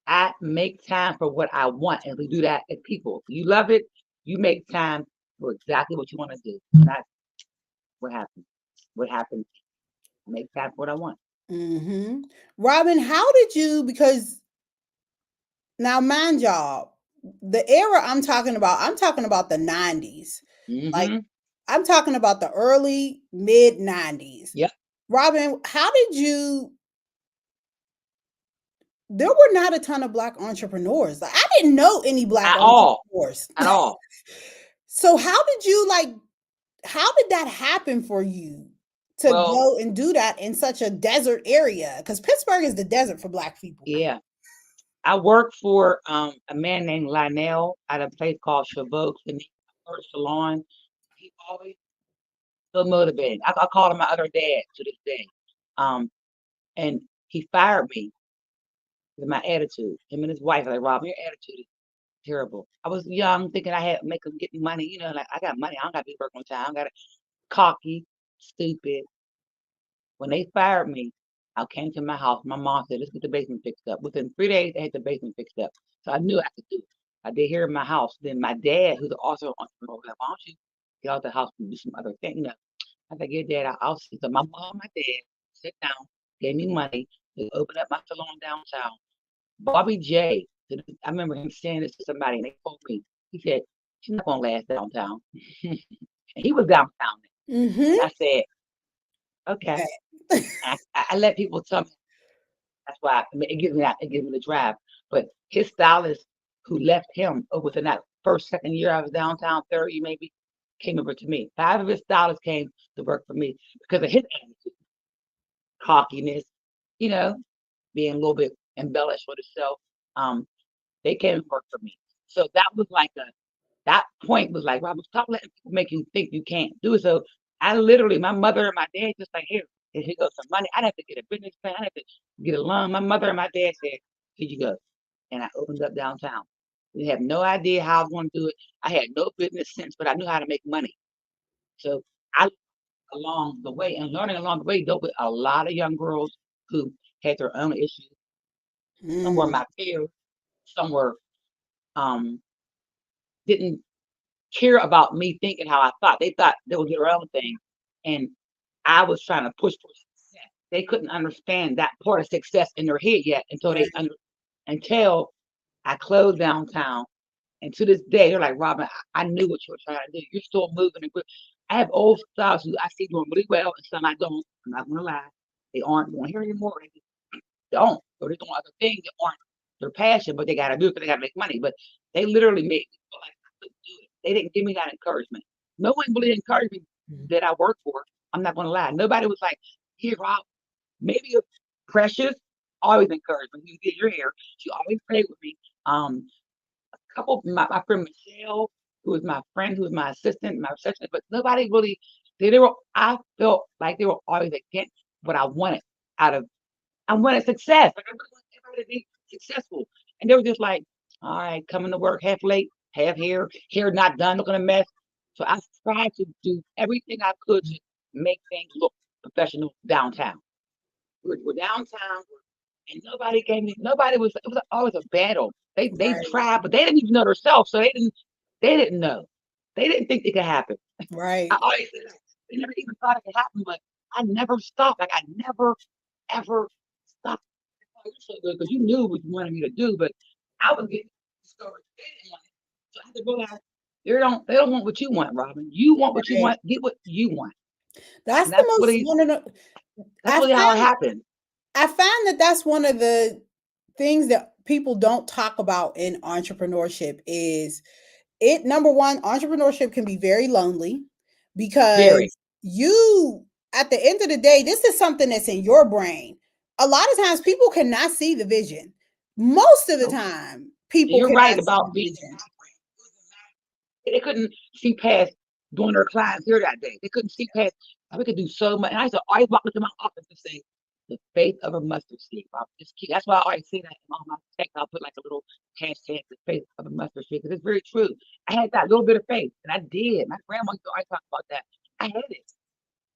I make time for what I want, and we do that as people. You love it, you make time for exactly what you want to do. And that's what happens. What happens, make time for what I want. mm-hmm. Robyn, how did you, because now mind y'all, the era I'm talking about the 90s. Like, Hmm. I'm talking about the early mid 90s. Yep. Robyn, how did you there were not a ton of black entrepreneurs. Like, I didn't know any black At all. entrepreneurs. At all. So how did you like how did that happen for you to Well, go and do that in such a desert area? Because Pittsburgh is the desert for black people. yeah. I worked for a man named Lionel at a place called Chavot Clinique, first salon. He always so motivating. I call him my other dad to this day. Um, and he fired me with my attitude. Him and his wife are like, Rob, your attitude is terrible. I was young, thinking I had make them get me money. You know, like I got money. I don't got to be working on time. I don't got to cocky, stupid. When they fired me, I came to my house. My mom said, let's get the basement fixed up. Within 3 days, they had the basement fixed up. So I knew I could do it. I did here in my house. Then my dad, who's also an entrepreneur, was like, why don't you get out the house and do some other thing? You know, I said, yeah, Dad, I'll see. So my mom, my dad, sit down, gave me money to open up my salon downtown. Bobby J, I remember him saying this to somebody, and they told me, he said, she's not going to last downtown. And he was downtown. And Mm-hmm. I said, okay. I let people tell me that's why it gives me the drive. But his stylist who left him within that first, second year I was downtown, third year maybe, came over to me. 5 of his stylists came to work for me because of his attitude, cockiness, you know, being a little bit embellished with himself. They came and worked for me. So that was like that point was like, Robert, stop letting people make you think you can't do it. So I literally, my mother and my dad just like, here goes some money. I'd have to get a business plan. I'd have to get a loan. My mother and my dad said, here you go. And I opened up downtown. We have no idea how I was going to do it. I had no business sense, but I knew how to make money. So I along the way and learning along the way, dealt with a lot of young girls who had their own issues. Some were Mm, my peers. Some were um, didn't care about me thinking how I thought. They thought they would get their own thing. And I was trying to push for success. They couldn't understand that part of success in their head yet right. until I closed downtown. And to this day, they're like, Robyn, I knew what you were trying to do. You're still moving and good. I have old styles who I see doing really well and some I don't. I'm not gonna lie. They aren't doing here anymore. They don't. Or they're doing other things that aren't their passion, but they gotta do it because they gotta make money. But they literally made me feel like I couldn't do it. They didn't give me that encouragement. No one really encouraged me that I worked for. I'm not gonna lie. Nobody was like, here, Rob, maybe Precious always encouraged me. You did your hair. She always prayed with me. A couple my friend Michelle, who was my friend, who was my assistant, my receptionist, but nobody really they were I felt like they were always against what I wanted out of I wanted success. Like I really want everybody to be successful. And they were just like, all right, coming to work half late, half hair not done, looking a mess. So I tried to do everything I could to make things look professional downtown. We're downtown, and nobody gave me. Nobody was. It was always a battle. They Right. tried, but they didn't even know themselves, so they didn't know. They didn't think it could happen. I Right. always said that. They never even thought it could happen, but I never stopped. Like I never ever stopped. Oh, you're so good because you knew what you wanted me to do, but I was getting discouraged. They didn't want it, so I had to realize they don't want what you want, Robyn. You want what you Right. want. Get what you want, That's and the most one of the that's I really how it found happened. I found that that's one of the things that people don't talk about in entrepreneurship is it number one, entrepreneurship can be very lonely Very. because you at the end of the day, this is something that's in your brain. A lot of times people cannot see the vision. Most of the Nope. time, people You're cannot right see about the being vision. they couldn't see past doing their clients here that day. They couldn't see past. We could do so much. And I used to always walk into my office and say, "The faith of a mustard seed." Bob. Just keep, that's why I always say that in all my text. I'll put like a little hashtag, "The faith of a mustard seed," because it's very true. I had that little bit of faith, and I did. My grandma used to always talk about that. I had it.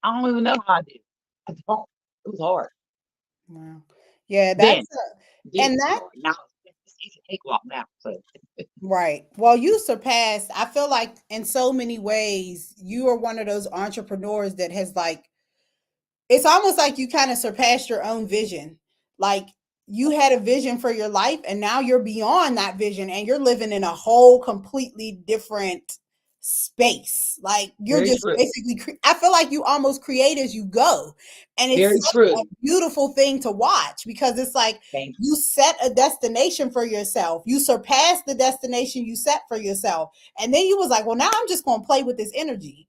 I don't even know how I did. I don't. It was hard. Wow. Yeah, Then, then and it was that hard. Now it's easy to cakewalk now. So right. Well, you surpassed. I feel like in so many ways, you are one of those entrepreneurs that has like, it's almost like you kind of surpassed your own vision. Like you had a vision for your life and now you're beyond that vision and you're living in a whole completely different space. Like you're Very just true. basically I feel like you almost create as you go. And it's Very such a true. beautiful thing to watch because it's like Thank you set a destination for yourself. You surpass the destination you set for yourself. And then you was like, well, now I'm just going to play with this energy.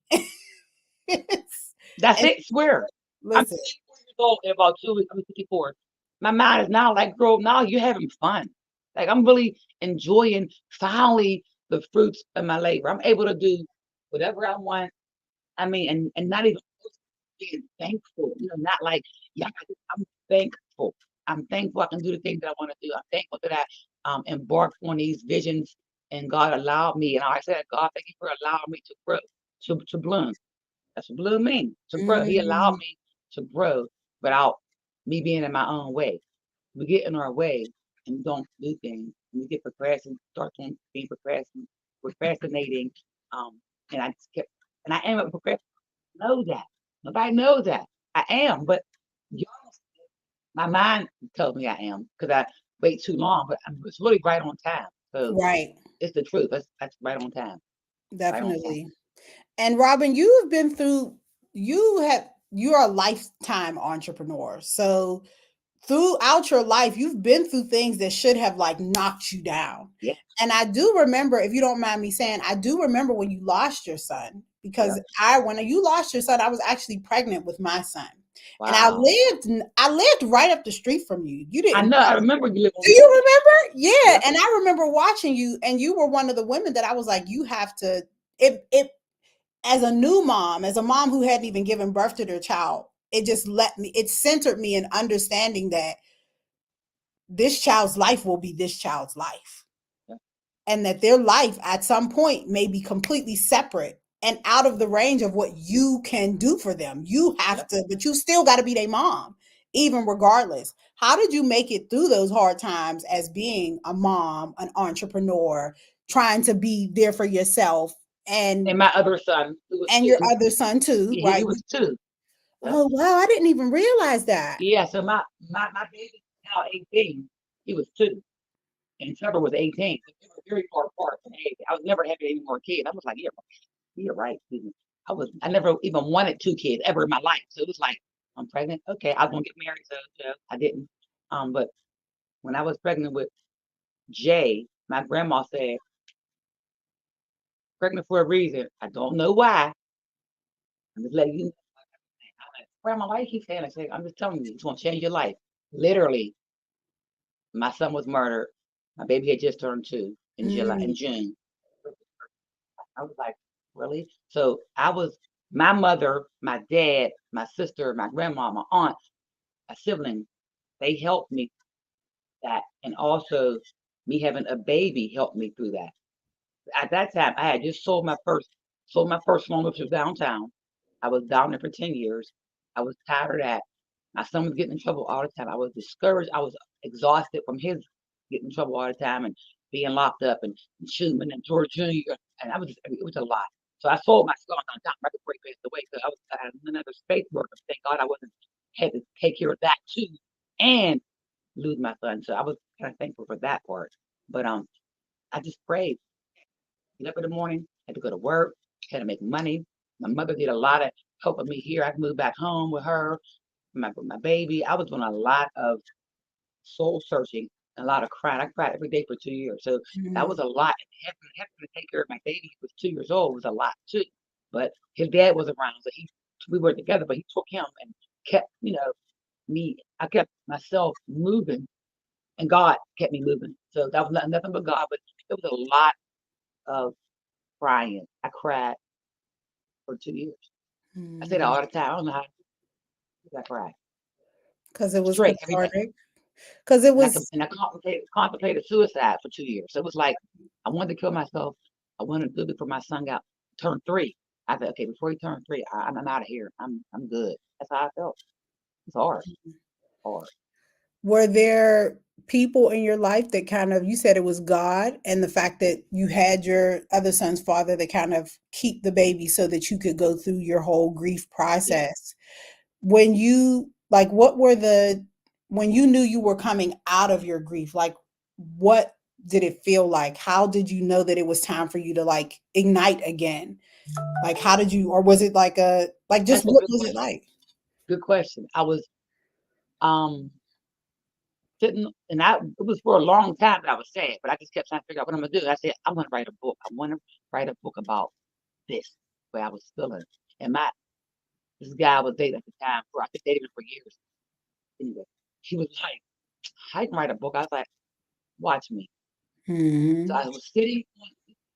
That's And it. Swear. I'm listen, 54 years old in about 2 weeks. I'm 54. My mind is now like, girl, now you're having fun. Like I'm really enjoying finally the fruits of my labor. I'm able to do whatever I want. I mean, and not even being thankful. Not like, yeah, I'm thankful. I'm thankful I can do the things that I want to do. I'm thankful that I embarked on these visions and God allowed me. And I said, God, thank you for allowing me to grow, to bloom. That's what bloom means, to grow. He allowed mm, me to grow without me being in my own way. We get in our way and we don't do things. And we get start being procrastinating. And I just kept, and I am a procrastinator. Know that. Nobody knows that. I am, but y'all, my mind tells me I am because I wait too long, but it's really right on time. So right, it's the truth. That's right on time. Right on time. definitely. And Robyn, you have been through, you're a lifetime entrepreneur. So throughout your life, you've been through things that should have like knocked you down. Yeah. And I do remember, if you don't mind me saying, I do remember when you lost your son because Yep. when you lost your son, I was actually pregnant with my son. And Wow. I lived right up the street from you. You I didn't know. I remember you live on do you Greer. remember? Yeah. Yep. And I remember watching you and you were one of the women that I was like, you have to it as a new mom, as a mom who hadn't even given birth to their child, it centered me in understanding that this child's life will be this child's life Yep. and that their life at some point may be completely separate and out of the range of what you can do for them. You have Yep. to, but you still got to be their mom, even regardless. How did you make it through those hard times as being a mom, an entrepreneur, trying to be there for yourself and And my other son, who was your two, other son too, he right? was two. Yep. Oh wow, I didn't even realize that. Yeah. So my baby is now 18. He was two, and Trevor was 18. So they were very far apart in age. I was never having any more kids. I was like, yeah, you're right, Susan. I never even wanted two kids ever in my life. So it was like, I'm pregnant. Okay, I was gonna get married, so I didn't. But when I was pregnant with Jay, my grandma said, pregnant for a reason. I don't know why. I'm just letting you know. I'm like, Grandma, why you keep saying that? I said, I'm just telling you, it's gonna change your life. Literally, my son was murdered. My baby had just turned two in Mm, June. I was like, really? So I was my mother, my dad, my sister, my grandma, my aunt, a sibling, they helped me that. And also me having a baby helped me through that. At that time, I had just sold my first home, which was downtown. I was down there for 10 years. I was tired of that. My son was getting in trouble all the time. I was discouraged. I was exhausted from his getting in trouble all the time and being locked up and Schumann and George Jr. And it was a lot. So I sold my son on time right before he passed away. So I had another space worker. Thank God I wasn't had to take care of that too and lose my son. So I was kind of thankful for that part. But I just prayed. Get up in the morning, had to go to work, had to make money. My mother did a lot of helping me here. I moved back home with her, my baby. I was doing a lot of soul searching, a lot of crying. I cried every day for 2 years. So that mm, was a lot. And having to take care of my baby who was 2 years old was a lot too. But his dad was around, so we were together, but he took him and kept, I kept myself moving and God kept me moving. So that was nothing but God, but it was a lot of crying. I cried for 2 years. I say that mm. all the time. I don't know how I cry. Because it was Straight every day. cathartic. Because it And was I contemplated suicide for 2 years. So it was like I wanted to kill myself. I wanted to do it before my son got turned 3. I said, okay, before he turned 3, I'm out of here. I'm good. That's how I felt. It's hard. Hard. were there people in your life that kind of, you said it was God and the fact that you had your other son's father that kind of keep the baby so that you could go through your whole grief Yeah. process. When you like what were the when you knew you were coming out of your grief, like what did it feel like? How did you know that it was time for you to like ignite again? Like how did you, or was it like a, like just That's a what good was it question. like? Good question. I was um sitting, and it was for a long time that I was sad, but I just kept trying to figure out what I'm gonna do. I said, I'm gonna write a book. I want to write a book about this, where I was feeling. And this guy I was dating at the time, for I could date him for years. Anyway, he was like, I can write a book. I was like, watch me. So Hmm. I was sitting on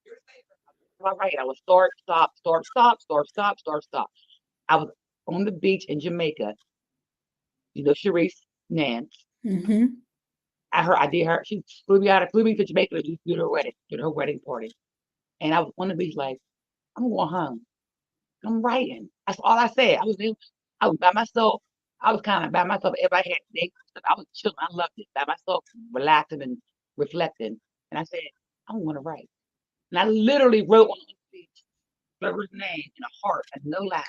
years later. I write. I was start, stop, start, stop, start, stop, start, stop. I was on the beach in Jamaica. You know, Sharice Nance. Hmm. I did her. She flew me to Jamaica to do her wedding, did her wedding party. And I was on the beach like, I'm going home. I'm writing. That's all I said. I was by myself. I was kind of by myself. Everybody had their stuff. I was chilling. I loved it. By myself, relaxing and reflecting. And I said, I'm going to write. And I literally wrote on the beach, Trevor's name in a heart and no lie.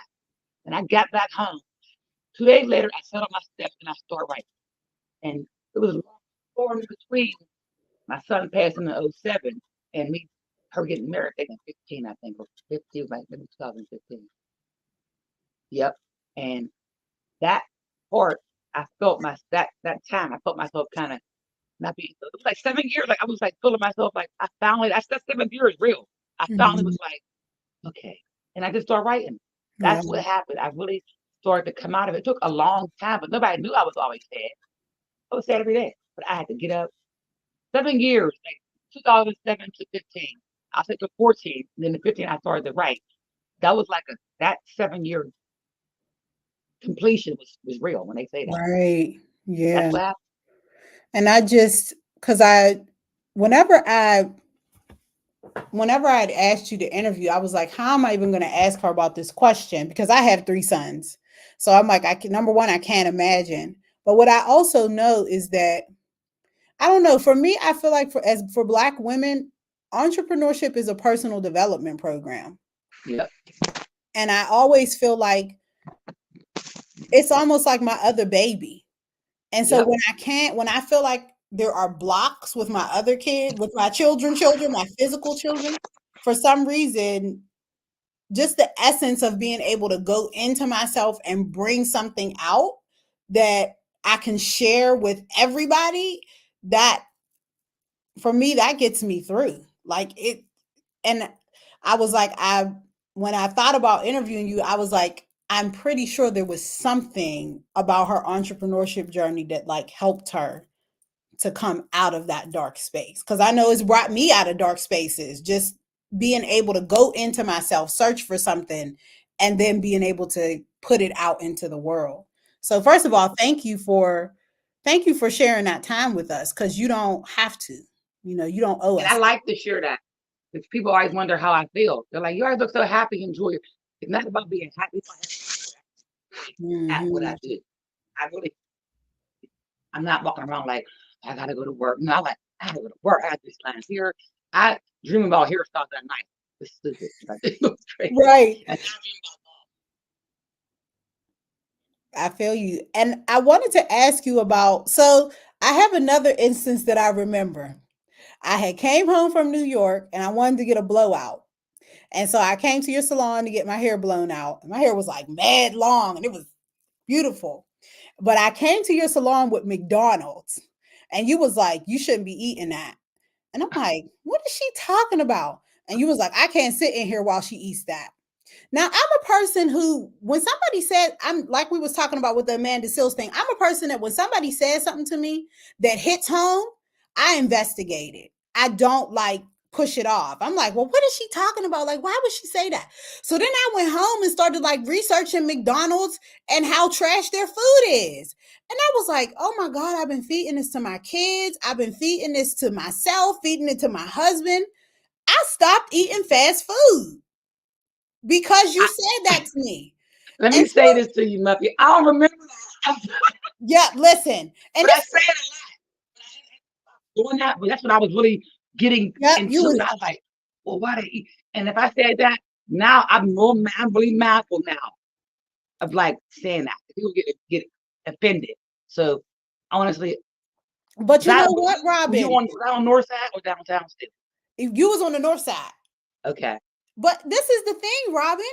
And I got back home. 2 days later, I sat on my steps and I started writing. And it was a long story in between my son passing in '07 and her getting married in 15, I think, or 15, like maybe 2015. Yep. And that part, I felt that time, I felt myself kind of not being, it was like 7 years, like I was like feeling myself like I finally, that 7 years is real. I finally Hmm. was like, okay. And I just started writing. That's what Wow. happened. I really started to come out of it. It took a long time, but nobody knew I was always sad. I was sad every day, but I had to get up. 7 years, like 2007 to 15. I said to 14, and then the 15 I started to write. That was like that 7 year completion was real when they say that. Right. That's Yeah. what happened. And I just, because whenever I, whenever I had asked you to interview, I was like, how am I even going to ask her about this question? Because I have three sons. So I'm like, I can, number one, I can't imagine. But what I also know is that, I don't know, for me, I feel like for Black women, entrepreneurship is a personal development program. Yep. And I always feel like it's almost like my other baby. And so Yep. when I feel like there are blocks with my other kid, with my children, my physical children, for some reason, just the essence of being able to go into myself and bring something out that I can share with everybody, that for me, that gets me through. Like it, and I was like, when I thought about interviewing you, I was like, I'm pretty sure there was something about her entrepreneurship journey that like helped her to come out of that dark space. Because I know it's brought me out of dark spaces, just being able to go into myself, search for something, and then being able to put it out into the world. So first of Yep. all, thank you for sharing that time with us, because you don't have to, you don't owe And I us. like to share that because people always wonder how I feel. They're like, you always look so happy and joyous. It's not about being happy. It's at what I Hmm. do. I really, I'm not walking around like, I got to go to work. No, I'm like, I got to go to work. I got these plans here. I dream about hairstyles at night. It's stupid. Like, it looks crazy. Right. And I dream I feel you. And I wanted to ask you about, so I have another instance that I remember. I had came home from New York and I wanted to get a blowout. And so I came to your salon to get my hair blown out. My hair was like mad long and it was beautiful. But I came to your salon with McDonald's and you was like, you shouldn't be eating that. And I'm like, what is she talking about? And you was like, I can't sit in here while she eats that. Now, I'm a person who, when somebody said, I'm like we was talking about with the Amanda Seals thing, I'm a person that when somebody says something to me that hits home, I investigate it. I don't like push it off. I'm like, well, what is she talking about? Like, why would she say that? So then I went home and started like researching McDonald's and how trash their food is. And I was like, oh my God, I've been feeding this to my kids. I've been feeding this to myself, feeding it to my husband. I stopped eating fast food because you I, said that to me. let And me so, say this to you, Muffy. I don't remember that. yeah, listen. And But I this, say it doing that, but that's what I was really getting yep, you into. was, And I was like, well, why they eat? And if I said that, now I'm really mindful now of like saying that. People get offended. So honestly, But Was you I, know was what, Robyn? was I on north side or downtown still? If you was on the north side. Okay. But this is the thing, Robyn.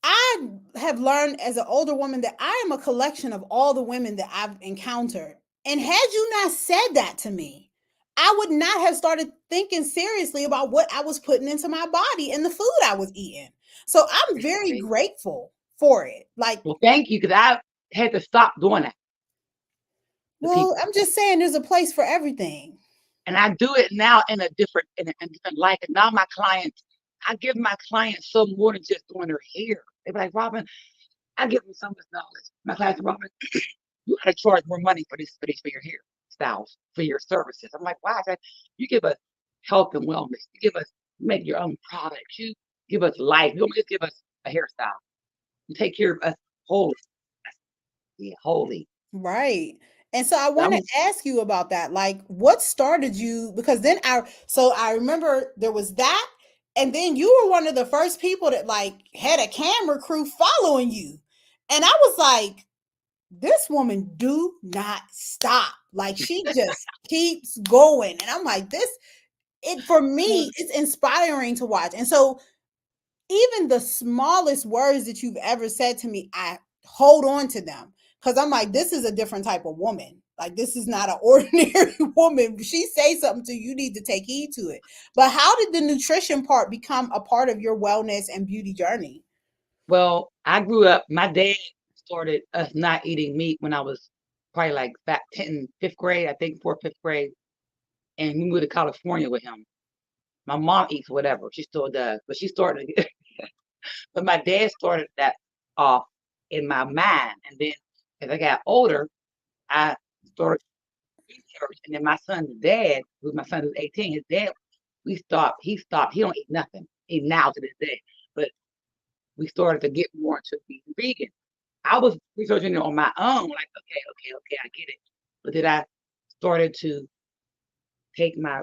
I have learned as an older woman that I am a collection of all the women that I've encountered. And had you not said that to me, I would not have started thinking seriously about what I was putting into my body and the food I was eating. So I'm very Appreciate it. grateful for it. Like, Well, thank you, because I had to stop doing that to well, people. I'm just saying there's a place for everything. And I do it now in a different light. And now my clients, I give my clients so more than just doing their hair. They be like, Robyn, I give them so much knowledge. My clients, Robyn, you gotta charge more money for your hair styles, for your services. I'm like, why? I said, you give us health and wellness. You give us, you make your own products. You give us life. You don't just give us a hairstyle. You take care of us wholly. Yeah, wholly. Right. And so I So want to ask you about that. Like, what started you? Because then I remember there was that, and then you were one of the first people that like had a camera crew following you. And I was like, this woman do not stop. Like she just keeps going. And I'm like, this it for me, it's inspiring to watch. And so even the smallest words that you've ever said to me, I hold on to them because I'm like, this is a different type of woman. Like this is not an ordinary woman. If she say something to you, you need to take heed to it. But how did the nutrition part become a part of your wellness and beauty journey? well, I grew up, my dad started us not eating meat when I was probably like back 10, fifth grade, I think fourth, fifth grade. And we moved to California with him. My mom eats whatever. She still does. But she started to get, but my dad started that off in my mind. And then as I got older, I started research. And then my son's dad, who my son is 18, his dad, he don't eat nothing. He now to this day. But we started to get more into being vegan. I was researching it on my own, like, okay, I get it. But then I started to take my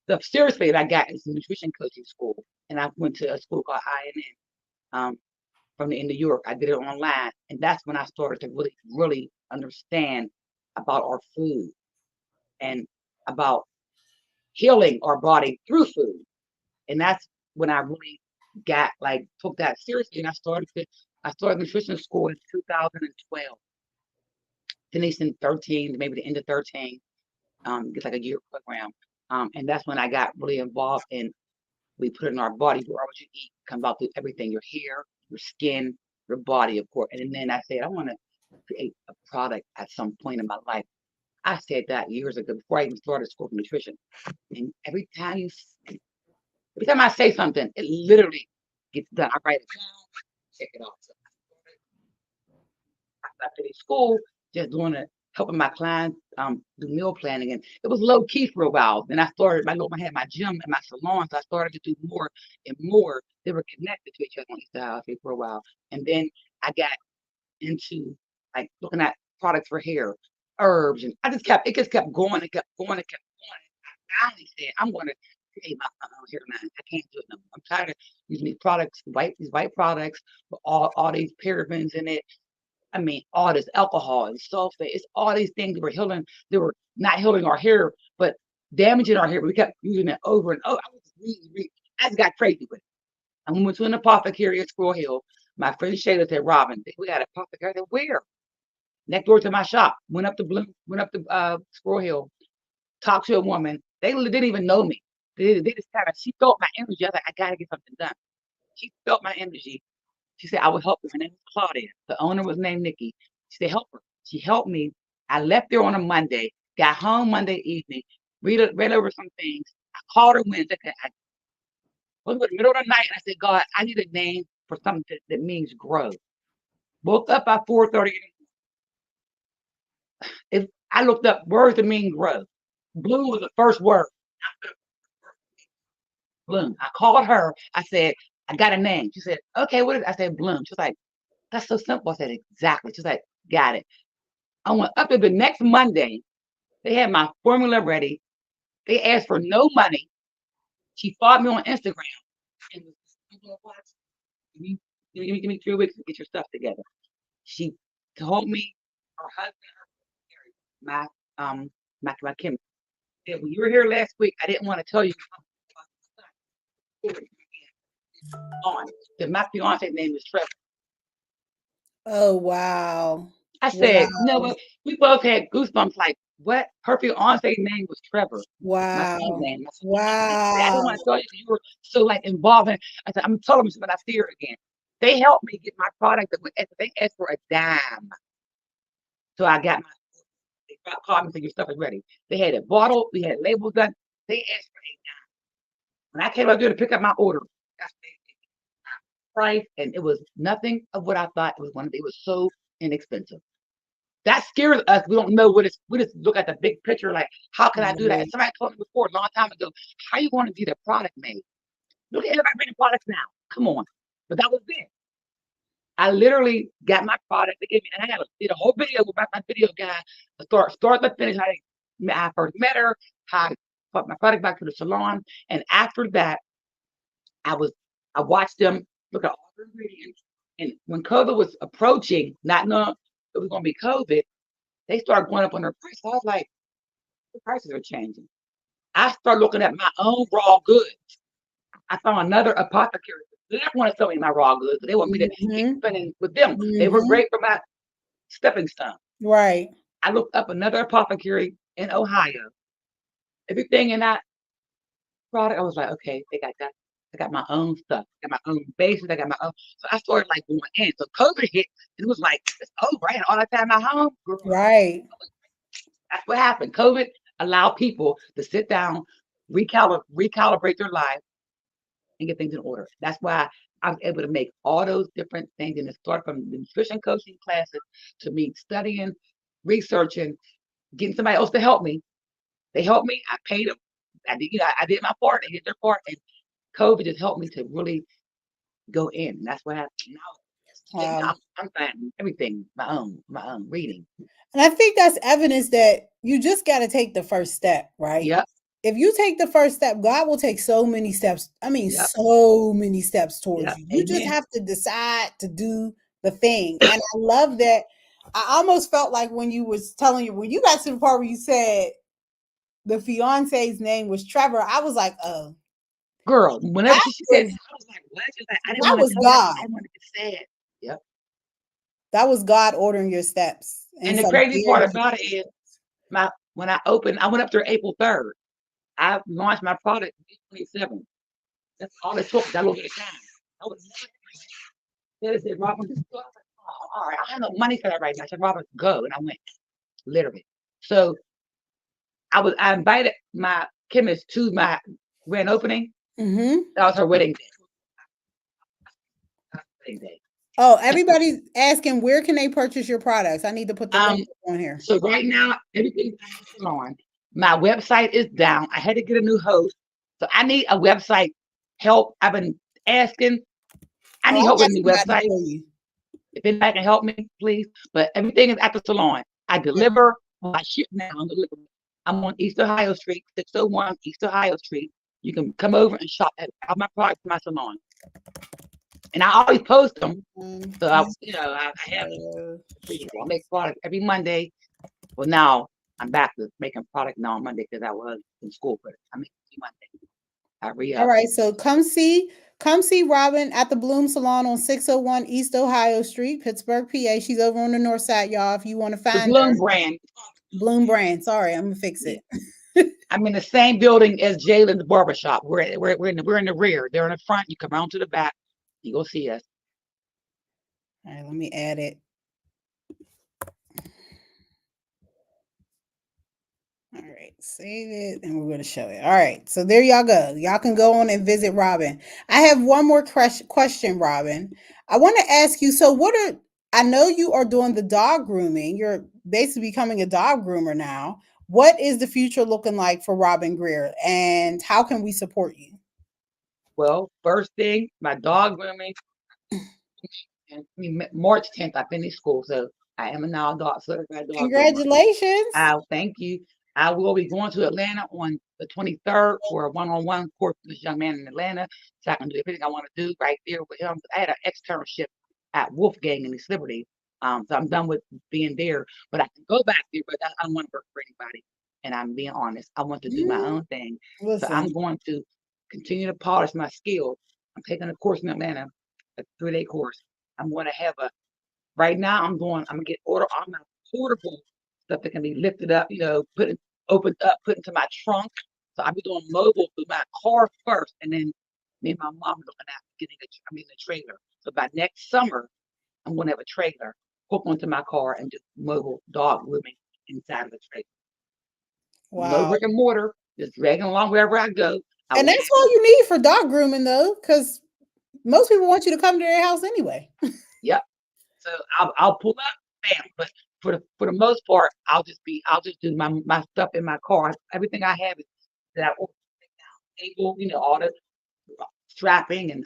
stuff seriously, and I got into nutrition coaching school, and I went to a school called INN in New York. I did it online, and that's when I started to really understand about our food and about healing our body through food. And that's when I really got like took that seriously, and I started nutrition school in 2012. Finished in 13, maybe the end of 13. It's like a year program. And that's when I got really involved in we put it in our body, what you eat comes out through everything, your hair, your skin, your body, of course. And then I said, I want to create a product at some point in my life. I said that years ago before I even started school for nutrition. And every time I say something, it literally gets done. I write it down, check it off. So I finished school, just doing it, helping my clients do meal planning, and it was low key for a while. Then I started. I had my gym and my salon, so I started to do more and more. They were connected to each other on East House for a while, and then I got into like looking at products for hair, herbs, and just kept going and kept going and kept going. I finally said, I'm going to create my own hair line. I can't do it no more. I'm tired of using these products, these white products with all these parabens in it. I mean, all this alcohol and sulfate, it's all these things that were healing, they were not healing our hair, but damaging our hair. We kept using it over and over. I just got crazy with it. And we went to an apothecary at Squirrel Hill. My friend Shayla said, Robyn, we got an apothecary. I said, where? Next door to my shop. Went up to Squirrel Hill, talked to a woman. They didn't even know me. They just kind of, she felt my energy. I was like, I got to get something done. She felt my energy. She said, I would help her. Her name was Claudia. The owner was named Nikki. She said, help her. She helped me. I left there on a Monday, got home Monday evening, read over some things. I called her Wednesday. I was in the middle of the night, and I said, God, I need a name for something that means grow. Woke up at 4:30. If I looked up words that mean grow. Bloom was the first word. Bloom. I called her. I said, I got a name. She said, okay, what is it? I said, Bloom. She was like, that's so simple. I said, exactly. She's like, got it. I went up to the next Monday. They had my formula ready. They asked for no money. She followed me on Instagram and was, you know what? Give me 3 weeks to get your stuff together. She told me her husband, my my chemist. And when you were here last week, I didn't want to tell you on that my fiance name is Trevor. Oh, wow. I said, you know Wow. what? We both had goosebumps. Like, what? Her fiance name was Trevor. My son's Wow. name. I didn't Wow. want to tell you because you were so like involved. I said, I'm telling them when I see her again. They helped me get my product. They asked for a dime, so I got my. They called me and said your stuff is ready. They had it bottled. We had labels done. They asked for a dime. When I came up there to pick up my order, I said price, and it was nothing of what I thought it was going to be. It was so inexpensive. That scares us. We don't know what it's. We just look at the big picture. Like, how can I do that? And Right. somebody told me before a long time ago, how you want to get a product made? Look at everybody making products now. Come on. But that was it. I literally got my product. They gave me, and I did a whole video with my video guy, start to finish. I first met her, how I brought my product back to the salon, and after that, I was I watched them look at all the ingredients. And when COVID was approaching, not knowing it was going to be COVID, they started going up on their price. I was like, the prices are changing. I started looking at my own raw goods. I found another apothecary. They didn't want to sell me my raw goods. They want me to keep Mhm. spending with them. They were Mhm. great for my stepping stone. Right. I looked up another apothecary in Ohio. Everything in that product, I was like, okay, they got that. I got my own stuff. I got my own bases. I got my own. So I started like going in. So COVID hit. It was like, it's over. I had all that time at home. Girl, Right. that's what happened. COVID allowed people to sit down, recalibrate their life, and get things in order. That's why I was able to make all those different things. And it started from the nutrition coaching classes to me studying, researching, getting somebody else to help me. They helped me. I paid them. I did my part. They did their part. And COVID just helped me to really go in. And that's what happened. Now Wow. I'm finding everything my own reading. And I think that's evidence that you just got to take the first step, right? Yep, If you take the first step, God will take so many steps. I mean, yep, so many steps towards yep. you. You just Amen. have to decide to do the thing. And I love that. I almost felt like when you was telling you when you got to the part where you said the fiance's name was Trevor, I was like, oh, Girl, whenever that she said, was I was like, what? She was like, I didn't that want to was tell you. God. I didn't want to get sad. Yep. That was God ordering your steps in And the some crazy very part about it different is ways. when I opened, I went up there April 3rd. I launched my product May 27th. That's all it took. That little bit of time. I was they said, Robyn, just go. I was like, oh, all right, I have no money for that right now. I said, Robyn, go. And I went, literally. So I invited my chemist to my grand opening. Mm-hmm. That was her wedding day. That was her wedding day. Oh, everybody's asking where can they purchase your products? I need to put the link Um, on here. so right now, everything's on. My website is down. I had to get a new host. So I need a website help. I've been asking. I Oh, need I help with got a new somebody website. for you. If anybody can help me, please. But everything is at the salon. I deliver. Well, I ship now. I'm on East Ohio Street, 601 East Ohio Street. You can come over and shop at all my products in my salon. And I always post them. So I have people. I make products every Monday. Well, now I'm back to making product now on Monday because I was in school, but I make it Monday. I re All up. right, so come see Robyn at the Bloom Salon on 601 East Ohio Street, Pittsburgh, PA. She's over on the north side, y'all. If you want to The find her, Bloom brand. Bloom brand. Sorry, I'm gonna fix Yeah. it. I'm in the same building as Jalen's barbershop. We're in the rear. They're in the front. You come around to the back. You go see us. All right, let me add it. All right, save it, and we're going to show it. All right, so there y'all go. Y'all can go on and visit Robyn. I have one more question, Robyn. I want to ask you. So, I know you are doing the dog grooming. You're basically becoming a dog groomer now. What is the future looking like for Robyn Greer, and how can we support you? Well, first thing, my dog grooming. And March 10th, I finished school, so I am a now dog certified dog groomer. Congratulations. Thank you. I will be going to Atlanta on the 23rd for a one-on-one course with this young man in Atlanta, so I can do everything I want to do right there with him. I had an externship at Wolfgang in East Liberty So I'm done with being there, but I can go back there, but I don't want to work for anybody. And I'm being honest. I want to do my Mm, own thing. So listen. I'm going to continue to polish my skills. I'm taking a course in Atlanta, a 3-day course. I'm going to have a right now. I'm gonna get order all my portable stuff that can be lifted up, put it opened up, put into my trunk. So I'll be doing mobile through my car first, and then me and my mom are looking at getting a trailer. So by next summer, I'm gonna have a trailer hook onto my car and do mobile dog grooming inside of the trailer. No Wow. brick and mortar, just dragging along wherever I go. I And will that's have all you need for dog grooming, though, because most people want you to come to their house anyway. yep. So I'll pull up, bam. But for the most part, I'll just do my stuff in my car. Everything I have is that I ordered table, all the strapping and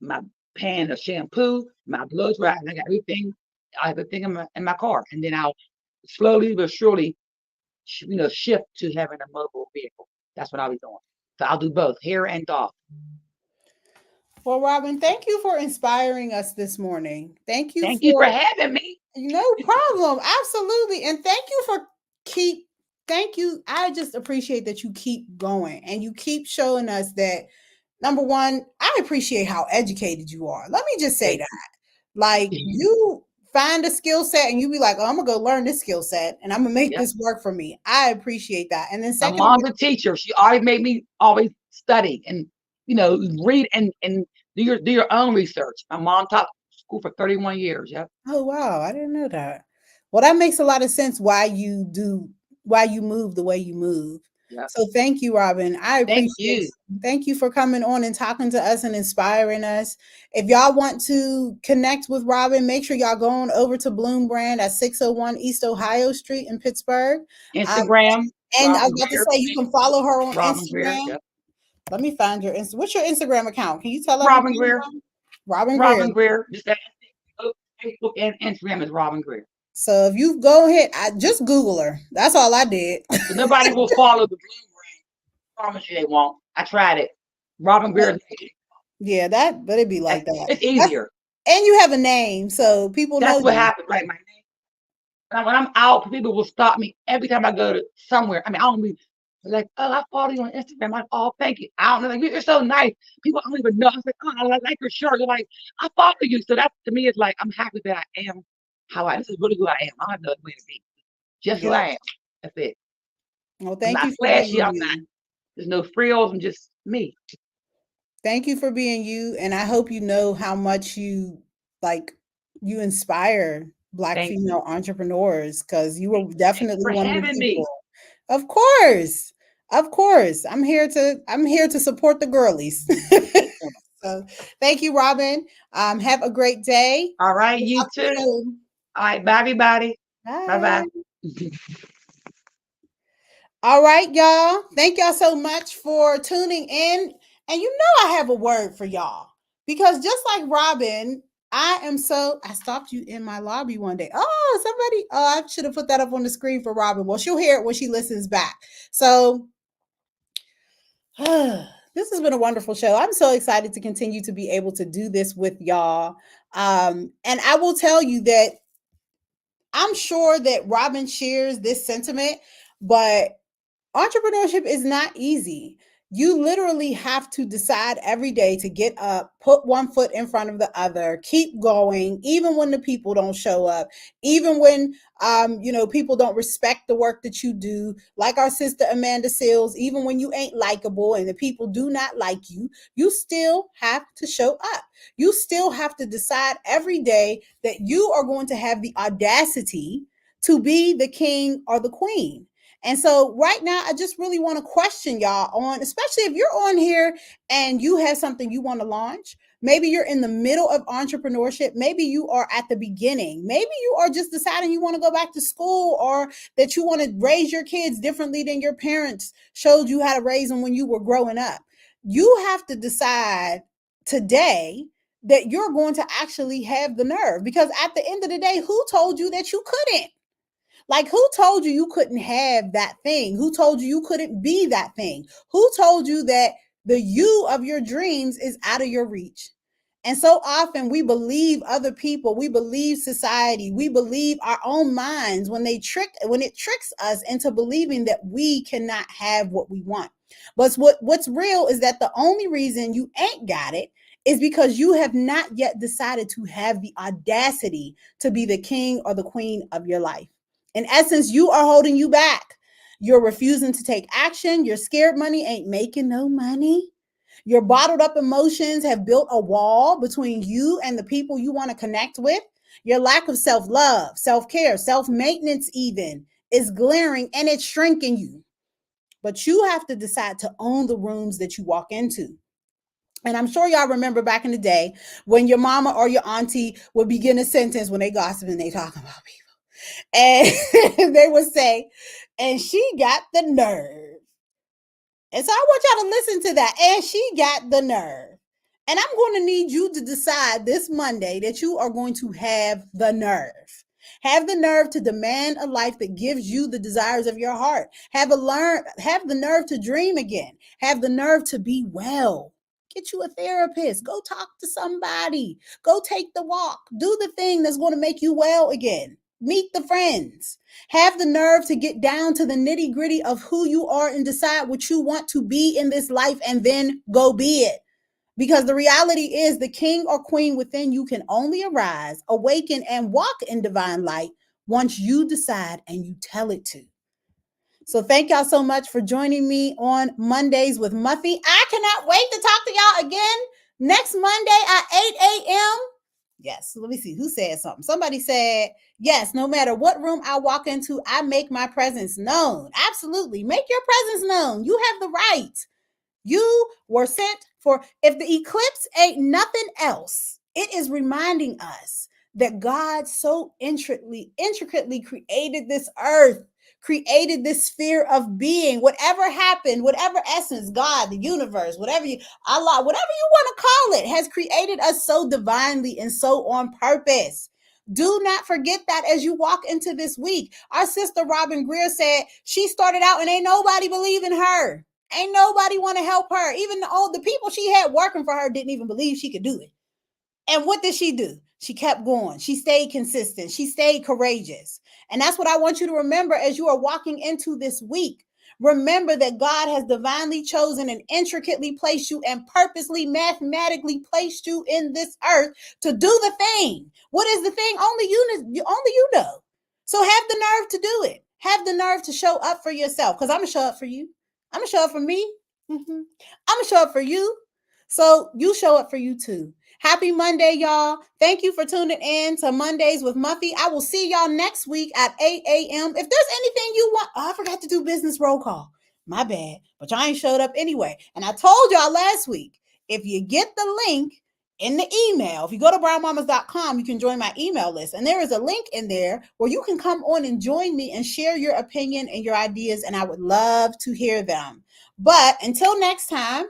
my pan of shampoo, my blow dry, and I got everything. I have everything in my car, and then I'll slowly but surely, shift to having a mobile vehicle. That's what I'll be doing. So I'll do both hair and dog. Well, Robyn, thank you for inspiring us this morning. Thank you Thank you for for having me. no problem. Absolutely. And thank you for keep thank you. I just appreciate that you keep going and you keep showing us that number one, I appreciate how educated you are. Let me just say Thank that. Like you. you find a skill set and you be like, oh, I'm gonna go learn this skill set and I'm gonna make Yep. this work for me. I appreciate that. And then My second of mom's a teacher. She always made me always study and read and do your own research. My mom taught school for 31 years. Yep. oh wow, I didn't know that. Well, that makes a lot of sense why you move the way you move. Yep. So thank you, Robyn. I Thank appreciate you. thank you for coming on and talking to us and inspiring us. If y'all want to connect with Robyn, make sure y'all go on over to Bloom Brand at 601 East Ohio Street in Pittsburgh. Um, Instagram, and I was Robyn about to Greer. say you can follow her on Robyn Greer. Instagram. Yep. Let me find your What's your Instagram account? Can you tell Robyn everybody? Greer. Robyn Greer. Robyn Greer. Just that Facebook and Instagram is Robyn Greer. So if you go ahead, I just Google her. That's all I did. So nobody will follow the Bloom brand. Promise you they won't. I tried it. Robyn Greer. Yeah, that but it'd be like that. It's That's, easier. and you have a name, so people know That's what you. happened. Right. My name. When I'm out, people will stop me every time I go to somewhere. I mean, I don't be like, oh, I follow you on Instagram. I'm like, oh, thank you. I don't know. Like, you're so nice. People don't even know. I was like, oh, I like your shirt. They're like, I follow you. So that to me is like, I'm happy that I am this is really who I am. I don't have no other way to be. Just who I Yes. am. That's it. Well, I'm thank not you for flashy. being I'm not. you. There's no frills. I'm just me. Thank you for being you, and I hope you know how much like you inspire Black Thank you. female entrepreneurs because you were Thank you definitely for one of the having people. me. Of course, of course, I'm here to support the girlies. Excellent. So, thank you, Robyn. Have a great day. All right. We'll You talk to you too. soon. All right. Bye, everybody. Bye bye. Bye. All right, y'all. Thank y'all so much for tuning in. And you know I have a word for y'all because just like Robyn, I stopped you in my lobby one day. I should have put that up on the screen for Robyn. Well, she'll hear it when she listens back. So this has been a wonderful show. I'm so excited to continue to be able to do this with y'all. And I will tell you that I'm sure that Robyn shares this sentiment, but entrepreneurship is not easy. You literally have to decide every day to get up, put one foot in front of the other, keep going, even when the people don't show up, even when people don't respect the work that you do. Like our sister Amanda Seals, even when you ain't likable and the people do not like you, you still have to show up. You still have to decide every day that you are going to have the audacity to be the king or the queen. And so right now, I just really want to question y'all on, especially if you're on here and you have something you want to launch. Maybe you're in the middle of entrepreneurship. Maybe you are at the beginning. Maybe you are just deciding you want to go back to school or that you want to raise your kids differently than your parents showed you how to raise them when you were growing up. You have to decide today that you're going to actually have the nerve because at the end of the day, who told you that you couldn't? Like, who told you you couldn't have that thing? Who told you you couldn't be that thing? Who told you that the you of your dreams is out of your reach? And so often we believe other people, we believe society, we believe our own minds when it tricks us into believing that we cannot have what we want. But what's real is that the only reason you ain't got it is because you have not yet decided to have the audacity to be the king or the queen of your life. In essence, you are holding you back. You're refusing to take action. You're scared money ain't making no money. Your bottled up emotions have built a wall between you and the people you want to connect with. Your lack of self love, self care, self maintenance, even is glaring and it's shrinking you. But you have to decide to own the rooms that you walk into. And I'm sure y'all remember back in the day when your mama or your auntie would begin a sentence when they gossiping, they talking about people. And they would say, and she got the nerve. And so I want y'all to listen to that. And she got the nerve. And I'm going to need you to decide this Monday that you are going to have the nerve. Have the nerve to demand a life that gives you the desires of your heart. Have the nerve to dream again. Have the nerve to be well. Get you a therapist. Go talk to somebody. Go take the walk. Do the thing that's going to make you well again. Meet the friends. Have the nerve to get down to the nitty gritty of who you are and decide what you want to be in this life and then go be it. Because the reality is, the king or queen within you can only arise, awaken, and walk in divine light once you decide and you tell it to. So thank y'all so much for joining me on Mondays with Muffy. I cannot wait to talk to y'all again next Monday at 8 a.m. Yes, let me see who said something. Somebody said, yes, no matter what room I walk into, I make my presence known. Absolutely. Make your presence known. You have the right. You were sent for, if the eclipse ain't nothing else, it is reminding us that God so intricately created this earth, created this sphere of being. Whatever happened, whatever essence, God, the universe, whatever you, Allah, whatever you want to call it, has created us so divinely and so on purpose. Do not forget that as you walk into this week. Our sister Robyn Greer said she started out and ain't nobody believe in her. Ain't nobody want to help her. Even the people she had working for her didn't even believe she could do it. And what did she do? She kept going. She stayed consistent. She stayed courageous. And that's what I want you to remember as you are walking into this week. Remember that God has divinely chosen and intricately placed you and purposely, mathematically placed you in this earth to do the thing. What is the thing? Only you know. So have the nerve to do it. Have the nerve to show up for yourself. Because I'm going to show up for you. I'm going to show up for me. I'm going to show up for you. So you show up for you too. Happy Monday, y'all. Thank you for tuning in to Mondays with Muffy. I will see y'all next week at 8 a.m. If there's anything you want, I forgot to do business roll call. My bad. But y'all ain't showed up anyway. And I told y'all last week, if you get the link in the email, if you go to brownmamas.com, you can join my email list. And there is a link in there where you can come on and join me and share your opinion and your ideas. And I would love to hear them. But until next time,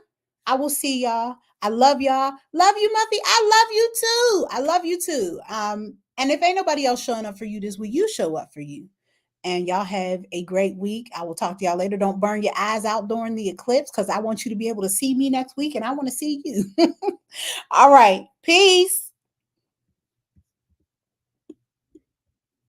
I will see y'all. I love y'all. Love you, Muffy. I love you too. I love you too. And if ain't nobody else showing up for you this week, you show up for you. And y'all have a great week. I will talk to y'all later. Don't burn your eyes out during the eclipse because I want you to be able to see me next week and I want to see you. All right. Peace.